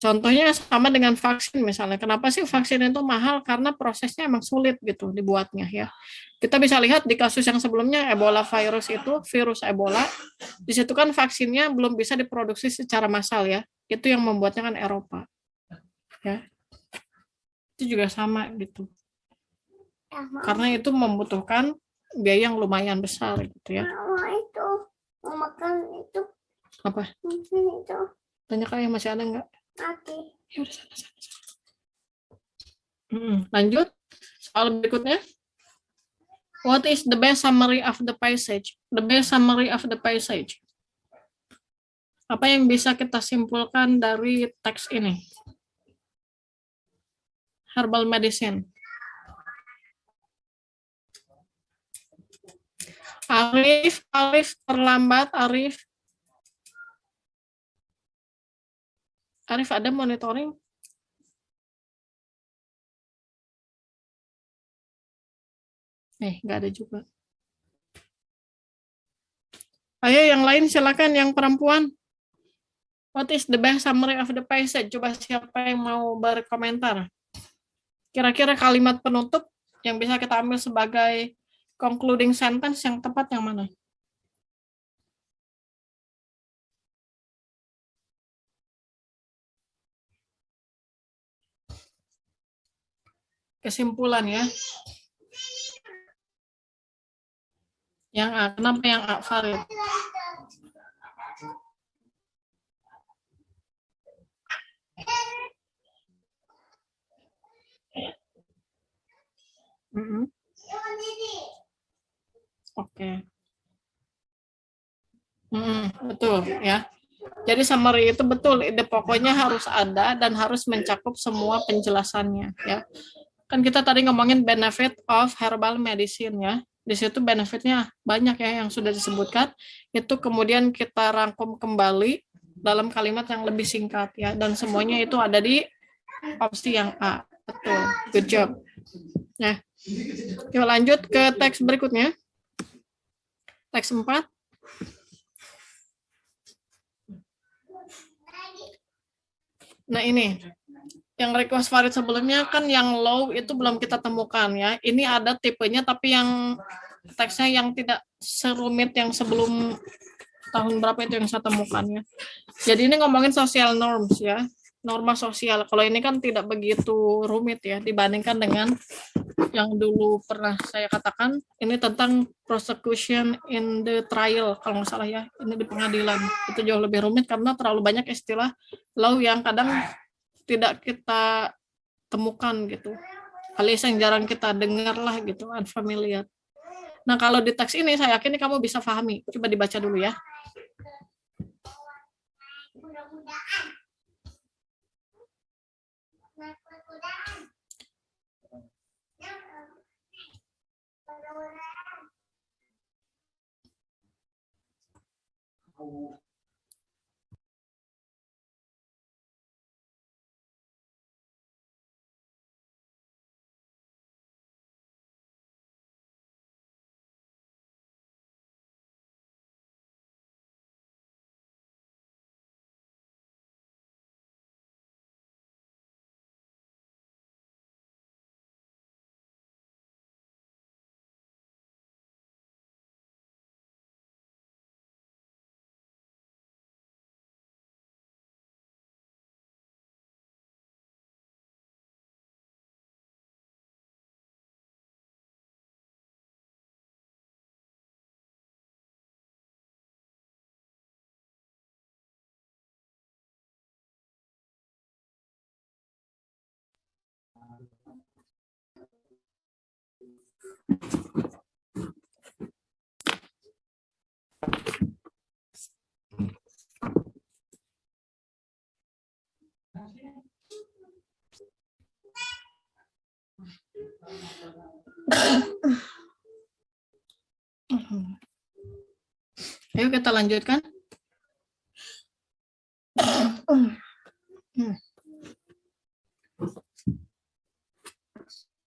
Contohnya sama dengan vaksin misalnya. Kenapa sih vaksin itu mahal? Karena prosesnya emang sulit gitu dibuatnya ya. Kita bisa lihat di kasus yang sebelumnya Ebola virus itu, virus Ebola, di situ kan vaksinnya belum bisa diproduksi secara massal ya. Itu yang membuatnya kan Eropa. Ya. Itu juga sama gitu. Karena itu membutuhkan biaya yang lumayan besar gitu ya. Itu mau makan itu Apa? itu Tanya kayak masih ada nggak? oke. Ya udah sana. Lanjut soal berikutnya. What is the best summary of the passage? The best summary of the passage. Apa yang bisa kita simpulkan dari teks ini? Herbal medicine. Arif terlambat, Arif. Arif ada monitoring? Nggak ada juga. Ayo yang lain silakan, yang perempuan. What is the best summary of the passage? Coba siapa yang mau berkomentar? Kira-kira kalimat penutup yang bisa kita ambil sebagai concluding sentence yang tepat yang mana? Kesimpulan ya. Yang A, kenapa yang A, Farid? Oke. Betul ya. Jadi summary itu betul, ide pokoknya harus ada dan harus mencakup semua penjelasannya ya. Kan kita tadi ngomongin benefit of herbal medicine ya. Di situ benefitnya banyak ya yang sudah disebutkan. Itu kemudian kita rangkum kembali dalam kalimat yang lebih singkat ya. Dan semuanya itu ada di opsi yang A. Betul, good job. Nah, yuk lanjut ke teks berikutnya. Teks 4. Nah ini, yang request Farid sebelumnya kan yang low itu belum kita temukan ya. Ini ada tipenya tapi yang teksnya yang tidak serumit yang sebelum tahun berapa itu yang saya temukan ya. Jadi ini ngomongin social norms ya, norma sosial. Kalau ini kan tidak begitu rumit ya dibandingkan dengan yang dulu pernah saya katakan. Ini tentang prosecution in the trial kalau nggak salah ya. Ini di pengadilan. Itu jauh lebih rumit karena terlalu banyak istilah law yang kadang tidak kita temukan gitu. Alias yang jarang kita dengar lah gitu, unfamiliar. Nah kalau di teks ini saya yakin kamu bisa pahami. Coba dibaca dulu ya. Ayo kita lanjutkan.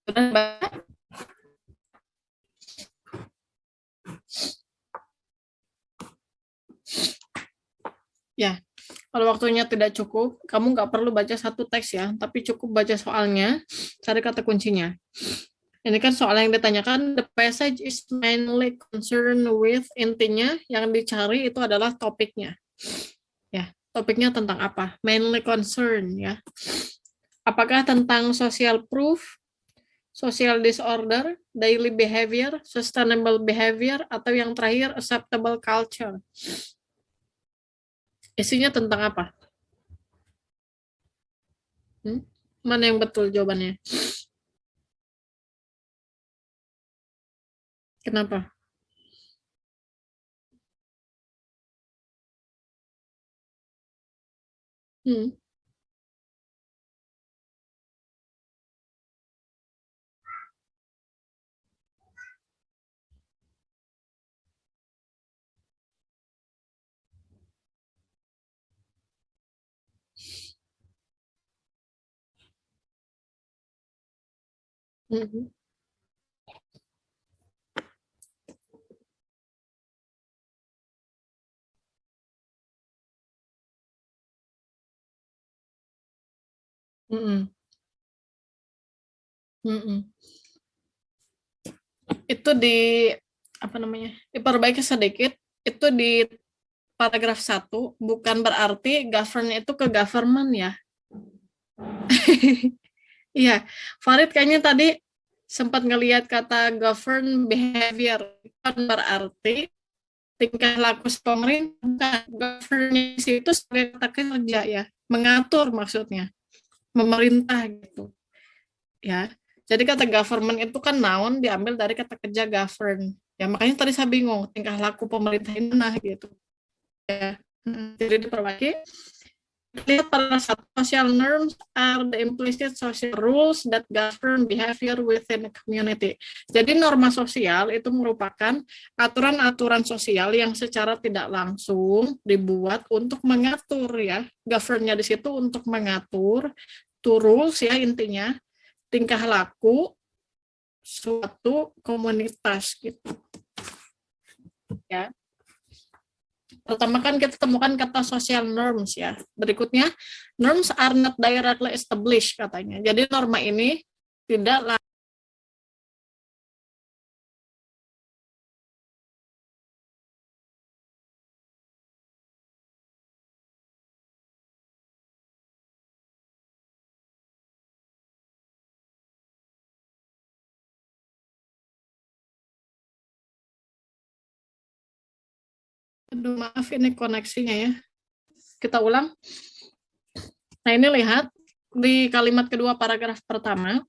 Sudah baca? Ya, kalau waktunya tidak cukup, kamu nggak perlu baca satu teks ya, tapi cukup baca soalnya, cari kata kuncinya. Ini kan soal yang ditanyakan, the passage is mainly concerned with, intinya yang dicari itu adalah topiknya. Ya, topiknya tentang apa? Mainly concern ya. Apakah tentang social proof, social disorder, daily behavior, sustainable behavior, atau yang terakhir acceptable culture? Isinya tentang apa? Mana yang betul jawabannya? Kenapa? Hmm. Hmm. Hmm. Hmm. Itu di apa namanya? Diperbaiki sedikit. Itu di paragraf 1 bukan berarti govern itu ke government ya. Iya, Farid kayaknya tadi sempat ngelihat kata govern behavior kan berarti tingkah laku pemerintah. Governance itu sebagai kata kerja ya, mengatur maksudnya, memerintah gitu ya. Jadi kata government itu kan noun diambil dari kata kerja govern. Ya makanya tadi saya bingung tingkah laku pemerintah ini nah gitu. Ya. Jadi diperbaiki. Lihat pada satu, social norms are the implicit social rules that govern behavior within a community. Jadi norma sosial itu merupakan aturan-aturan sosial yang secara tidak langsung dibuat untuk mengatur ya, governnya di situ untuk mengatur, rules ya intinya, tingkah laku suatu komunitas gitu. Ya. Pertama kan kita temukan kata social norms ya. Berikutnya, norms are not directly established katanya. Jadi norma ini tidak aduh, maaf ini koneksinya ya. Kita ulang. Nah ini lihat di kalimat kedua paragraf pertama,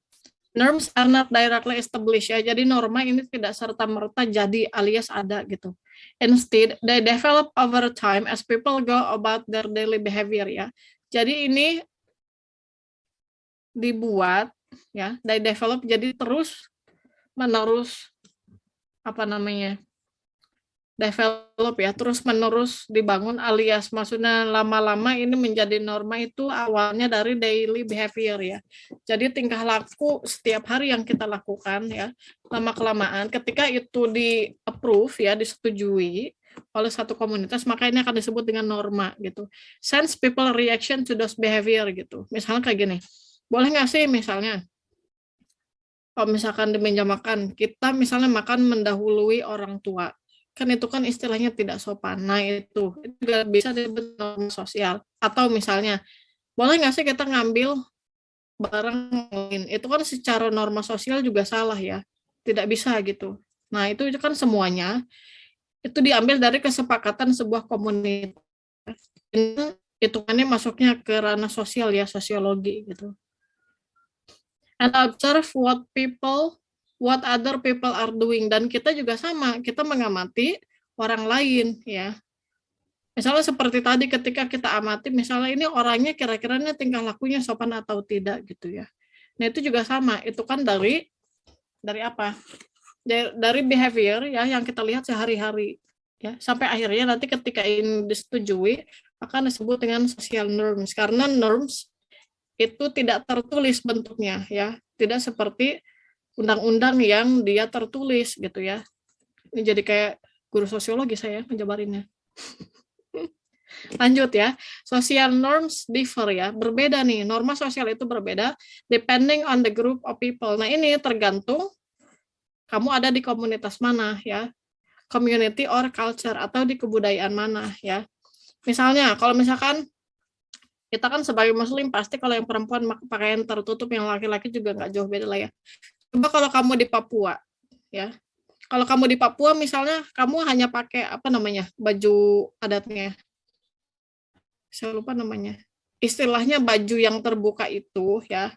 norms are not directly established ya. Jadi norma ini tidak serta-merta jadi alias ada gitu. Instead, they develop over time as people go about their daily behavior ya. Jadi ini dibuat ya, they develop jadi terus menerus apa namanya? Develop ya, terus menerus dibangun alias maksudnya lama-lama ini menjadi norma itu awalnya dari daily behavior ya. Jadi tingkah laku setiap hari yang kita lakukan ya, lama-kelamaan ketika itu di approve ya, disetujui oleh satu komunitas, maka ini akan disebut dengan norma gitu. Sense people reaction to those behavior gitu. Misalnya kayak gini, boleh nggak sih misalnya kalau misalkan di meja makan, kita misalnya makan mendahului orang tua, kan itu kan istilahnya tidak sopan. Nah itu juga bisa disebut norma sosial. Atau misalnya, boleh nggak sih kita ngambil barang lain? Itu kan secara norma sosial juga salah ya, tidak bisa gitu. Nah itu kan semuanya itu diambil dari kesepakatan sebuah komunitas. Ini hitungannya masuknya ke ranah sosial ya, sosiologi gitu. And observe what other people are doing, dan kita juga sama, kita mengamati orang lain ya. Misalnya seperti tadi ketika kita amati misalnya ini orangnya kira-kira tingkah lakunya sopan atau tidak gitu ya. Nah itu juga sama, itu kan dari apa? Dari behavior ya yang kita lihat sehari-hari ya, sampai akhirnya nanti ketika ini disetujui akan disebut dengan social norms, karena norms itu tidak tertulis bentuknya ya, tidak seperti undang-undang yang dia tertulis gitu ya. Ini jadi kayak guru sosiologi saya menjabarinnya. Lanjut ya, social norms differ ya, berbeda nih, norma sosial itu berbeda depending on the group of people. Nah ini tergantung kamu ada di komunitas mana ya, community or culture, atau di kebudayaan mana ya. Misalnya kalau misalkan kita kan sebagai muslim pasti kalau yang perempuan pakaian tertutup, yang laki-laki juga nggak jauh beda lah ya. Coba kalau kamu di Papua ya, kalau kamu di Papua misalnya kamu hanya pakai apa namanya, baju adatnya, saya lupa namanya, istilahnya baju yang terbuka itu ya.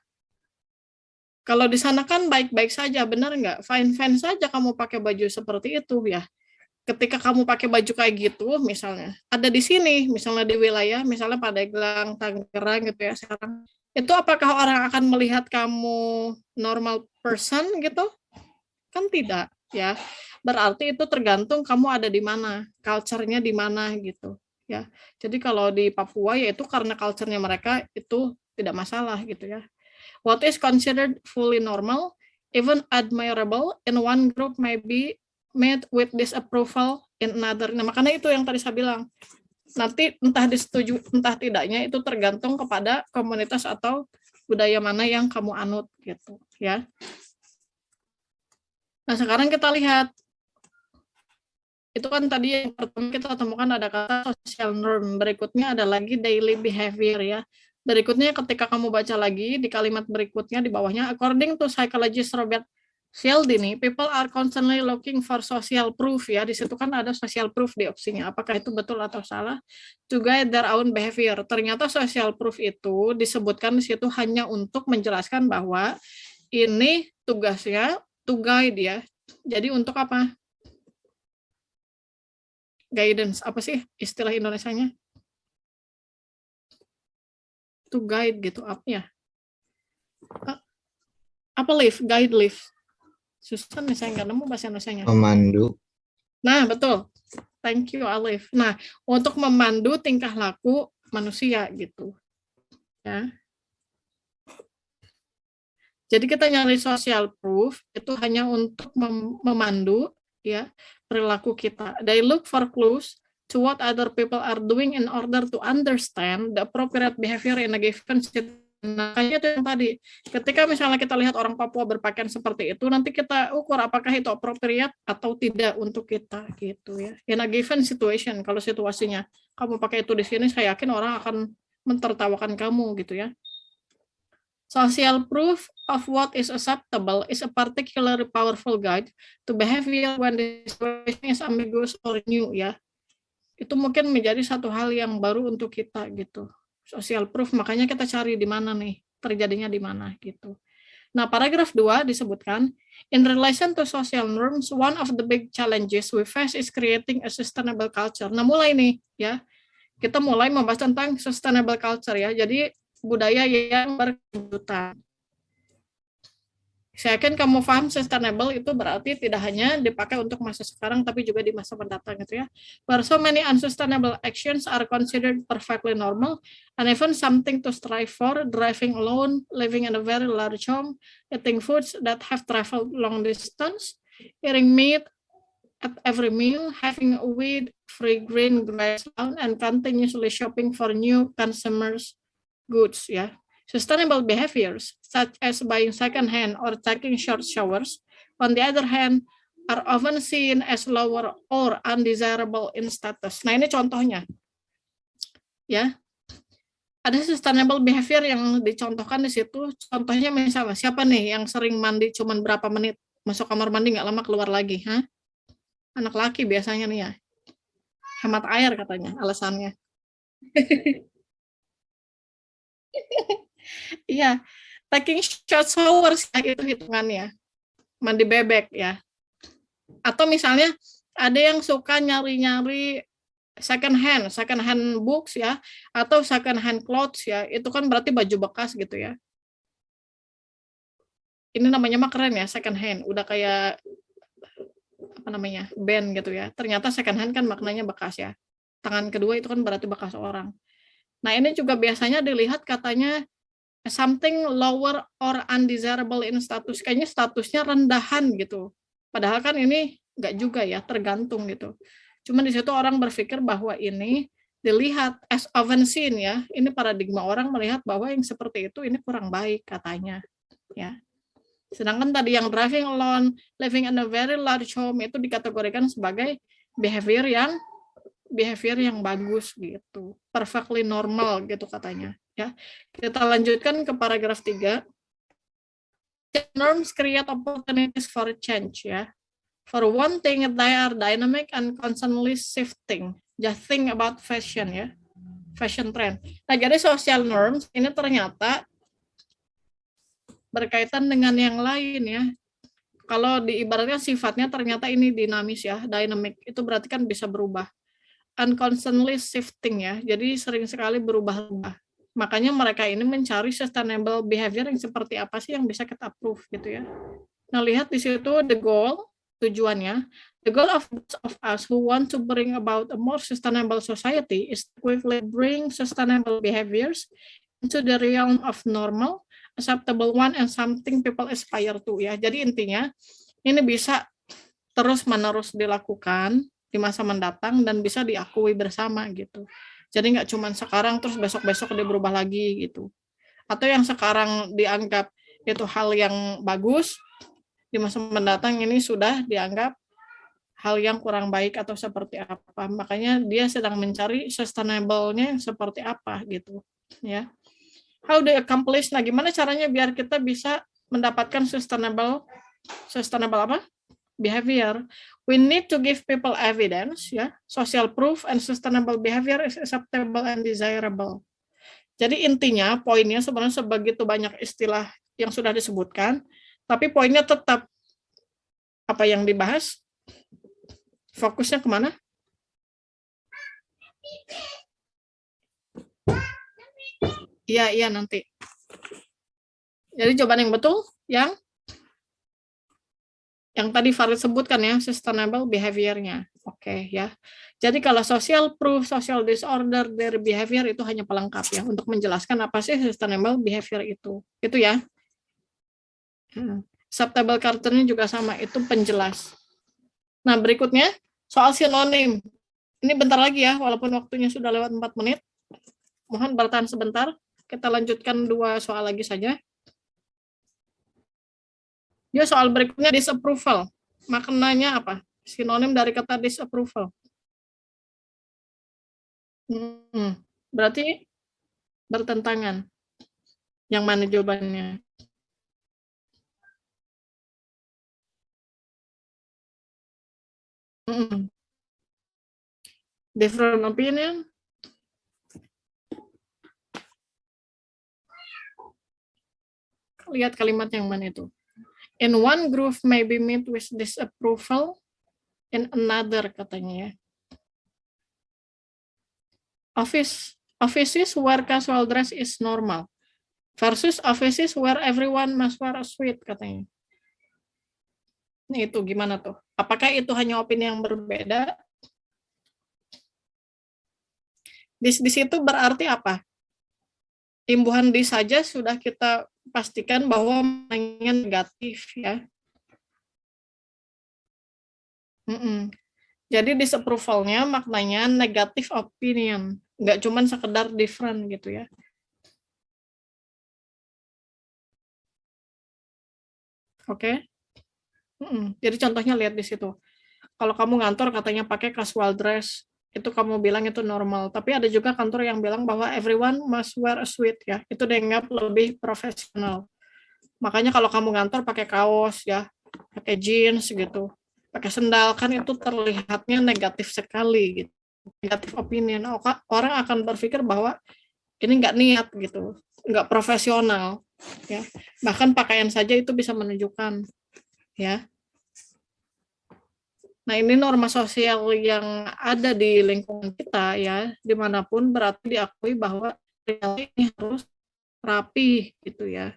Kalau di sana kan baik-baik saja, benar nggak? Fine-fine saja kamu pakai baju seperti itu ya. Ketika kamu pakai baju kayak gitu, misalnya ada di sini, misalnya di wilayah, misalnya Pandeglang, Tangerang gitu ya sekarang, itu apakah orang akan melihat kamu normal person gitu? Kan tidak ya. Berarti itu tergantung kamu ada di mana, culture-nya di mana gitu ya. Jadi kalau di Papua ya itu karena culture-nya mereka itu tidak masalah gitu ya. What is considered fully normal, even admirable in one group may be met with disapproval in another. Nah, makanya itu yang tadi saya bilang. Nanti entah disetujui, entah tidaknya itu tergantung kepada komunitas atau budaya mana yang kamu anut gitu, ya. Nah, sekarang kita lihat. Itu kan tadi yang pertama kita temukan ada kata social norm. Berikutnya ada lagi daily behavior ya. Berikutnya ketika kamu baca lagi di kalimat berikutnya di bawahnya, according to psychologist Robert Cialdini, people are constantly looking for social proof ya. Di situ kan ada social proof di opsinya. Apakah itu betul atau salah? To guide their own behavior. Ternyata social proof itu disebutkan di situ hanya untuk menjelaskan bahwa ini tugasnya to guide ya. Jadi untuk apa? Guidance, apa sih istilah Indonesianya? to guide gitu apa ya? Apa live, guide live. Susah nih saya nggak nemu bahasa Indonesianya. Memandu. Nah, betul. Thank you, Alif. Nah, untuk memandu tingkah laku manusia gitu. Ya. Jadi kita nyari social proof itu hanya untuk memandu ya perilaku kita. They look for clues to what other people are doing in order to understand the appropriate behavior in a given situation. Nah, kayaknya itu yang tadi. Ketika misalnya kita lihat orang Papua berpakaian seperti itu, nanti kita ukur apakah itu appropriate atau tidak untuk kita gitu ya. In a given situation, kalau situasinya kamu pakai itu di sini, saya yakin orang akan mentertawakan kamu gitu ya. Social proof of what is acceptable is a particularly powerful guide to behavior when the situation is ambiguous or new ya. Itu mungkin menjadi satu hal yang baru untuk kita gitu. Social proof, makanya kita cari di mana nih, terjadinya di mana gitu. Nah, paragraf 2 disebutkan, in relation to social norms, one of the big challenges we face is creating a sustainable culture. Nah, mulai nih ya, kita mulai membahas tentang sustainable culture ya, jadi budaya yang berkelanjutan. Saya yakin kamu paham sustainable itu berarti tidak hanya dipakai untuk masa sekarang, tapi juga di masa mendatang gitu ya. Where so many unsustainable actions are considered perfectly normal, and even something to strive for, driving alone, living in a very large home, eating foods that have traveled long distance, eating meat at every meal, having a weed-free green grass lawn, and continuously shopping for new consumers goods ya. Sustainable behaviors, such as buying second-hand or taking short showers, on the other hand, are often seen as lower or undesirable in status. Nah, ini contohnya. Ya. Ada sustainable behavior yang dicontohkan di situ. Contohnya misalnya, siapa nih yang sering mandi cuma berapa menit, masuk kamar mandi nggak lama keluar lagi, ha? Anak laki biasanya nih ya. Hemat air katanya, alasannya. Iya, taking short showers ya, itu hitungannya. Mandi bebek ya. Atau misalnya ada yang suka nyari-nyari second hand books ya, atau second hand clothes ya, itu kan berarti baju bekas gitu ya. Ini namanya mah keren ya, second hand, udah kayak apa namanya, band gitu ya. Ternyata second hand kan maknanya bekas ya. Tangan kedua itu kan berarti bekas orang. Nah, ini juga biasanya dilihat katanya something lower or undesirable in status, kayaknya statusnya rendahan gitu. Padahal kan ini nggak juga ya, tergantung gitu. Cuma di situ orang berpikir bahwa ini dilihat as often seen ya. Ini paradigma orang melihat bahwa yang seperti itu ini kurang baik katanya. Ya. Sedangkan tadi yang driving alone, living in a very large home itu dikategorikan sebagai behavior yang bagus gitu. Perfectly normal gitu katanya. Ya, kita lanjutkan ke paragraf 3. Norms create opportunities for change ya. For one thing, they are dynamic and constantly shifting. Just think about fashion ya, fashion trend. Nah, jadi social norms ini ternyata berkaitan dengan yang lain ya. Kalau diibaratkan sifatnya ternyata ini dinamis ya, dynamic. Itu berarti kan bisa berubah. And constantly shifting ya, jadi sering sekali berubah-ubah. Makanya mereka ini mencari sustainable behavior yang seperti apa sih yang bisa kita approve gitu ya. Nah, lihat di situ the goal, tujuannya. The goal of us who want to bring about a more sustainable society is to quickly bring sustainable behaviors into the realm of normal, acceptable one, and something people aspire to ya. Jadi intinya ini bisa terus-menerus dilakukan di masa mendatang dan bisa diakui bersama gitu. Jadi nggak cuma sekarang terus besok-besok dia berubah lagi gitu. Atau yang sekarang dianggap itu hal yang bagus, di masa mendatang ini sudah dianggap hal yang kurang baik atau seperti apa. Makanya dia sedang mencari sustainable-nya seperti apa gitu. Ya. How they accomplish, nah gimana caranya biar kita bisa mendapatkan sustainable apa? Behavior. We need to give people evidence, ya, social proof and sustainable behavior is acceptable and desirable. Jadi intinya, poinnya sebenarnya sebegitu banyak istilah yang sudah disebutkan, tapi poinnya tetap apa yang dibahas, fokusnya kemana? Iya nanti. Jadi jawaban yang betul yang tadi Farid sebutkan ya, sustainable behavior-nya. Oke ya. Jadi kalau social proof, social disorder, their behavior itu hanya pelengkap ya untuk menjelaskan apa sih sustainable behavior itu. Itu ya. Acceptable character-nya juga sama, itu penjelas. Nah, berikutnya soal sinonim. Ini bentar lagi ya, walaupun waktunya sudah lewat 4 menit. Mohon bertahan sebentar. Kita lanjutkan 2 soal lagi saja. Ya, soal berikutnya disapproval. Maknanya apa? Sinonim dari kata disapproval. Berarti bertentangan. Yang mana jawabannya? Different opinion. Lihat kalimat yang mana itu. In one group may be met with disapproval, in another katanya ya. Offices where casual dress is normal versus offices where everyone must wear a suit katanya. Ini itu gimana tuh? Apakah itu hanya opini yang berbeda? Di situ berarti apa? Imbuhan di saja sudah kita pastikan bahwa maknanya negatif ya. Jadi disapproval-nya maknanya negative opinion, nggak cuma sekedar different gitu ya. Oke. Jadi contohnya lihat di situ. Kalau kamu ngantor katanya pakai casual dress, itu kamu bilang itu normal. Tapi ada juga kantor yang bilang bahwa everyone must wear a suit ya. Itu dianggap lebih profesional. Makanya kalau kamu ngantor pakai kaos ya, pakai jeans gitu, pakai sendal, kan itu terlihatnya negatif sekali gitu. Negatif opinion. Orang akan berpikir bahwa ini nggak niat gitu, nggak profesional ya. Bahkan pakaian saja itu bisa menunjukkan ya. Nah, ini norma sosial yang ada di lingkungan kita ya, dimanapun berarti diakui bahwa ini harus rapi gitu ya.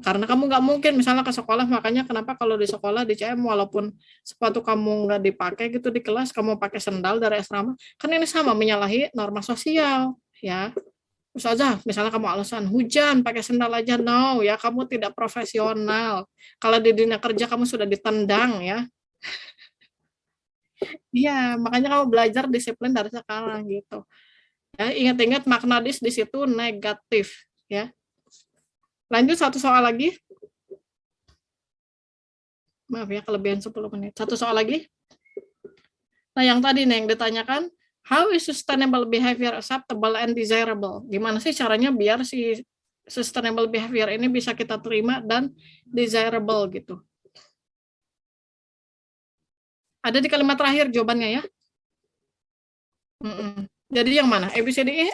Karena kamu nggak mungkin misalnya ke sekolah, makanya kenapa kalau di sekolah di CM walaupun sepatu kamu nggak dipakai gitu di kelas, kamu pakai sendal dari asrama, kan ini sama menyalahi norma sosial ya. Terus aja, misalnya kamu alasan hujan pakai sendal aja, no ya, kamu tidak profesional. Kalau di dunia kerja kamu sudah ditendang ya. Iya, makanya kamu belajar disiplin dari sekarang gitu. Ya, ingat-ingat makna di situ negatif ya. Lanjut satu soal lagi. Maaf ya kelebihan 10 menit. Satu soal lagi. Nah, yang tadi nih yang ditanyakan, how is sustainable behavior acceptable and desirable? Gimana sih caranya biar si sustainable behavior ini bisa kita terima dan desirable gitu. Ada di kalimat terakhir jawabannya ya. Jadi yang mana? A, B, C, D, E?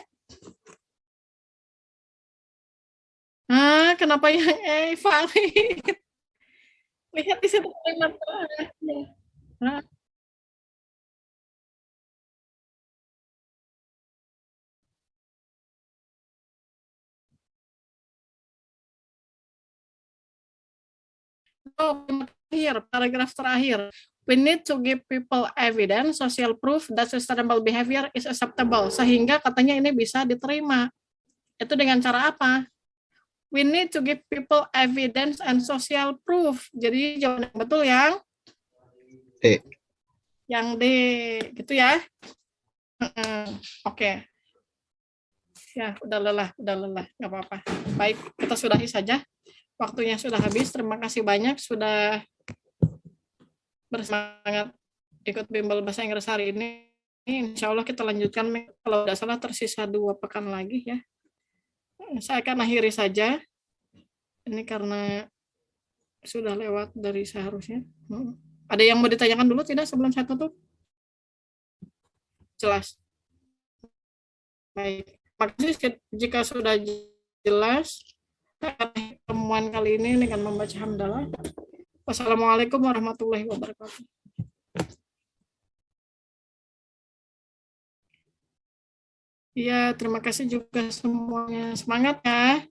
Kenapa yang E, Farid? Lihat di situ kalimat terakhir. Paragraf terakhir. We need to give people evidence, social proof that sustainable behavior is acceptable. Sehingga katanya ini bisa diterima. Itu dengan cara apa? We need to give people evidence and social proof. Jadi jawaban yang betul yang D. Yang D, gitu ya. Oke. Ya, udah lelah, nggak apa-apa. Baik, kita sudahi saja. Waktunya sudah habis. Terima kasih banyak sudah bersemangat ikut bimbel bahasa Inggris hari ini. Insya Allah kita lanjutkan kalau tidak salah tersisa 2 pekan lagi ya. Saya akan akhiri saja. Ini karena sudah lewat dari seharusnya. Ada yang mau ditanyakan dulu tidak sebelum saya tutup? Jelas. Baik. Makasih jika sudah jelas. Pertemuan kali ini dengan membaca hamdalah. Wassalamualaikum warahmatullahi wabarakatuh. Iya, terima kasih juga semuanya. Semangat ya.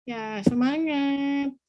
Ya, semangat.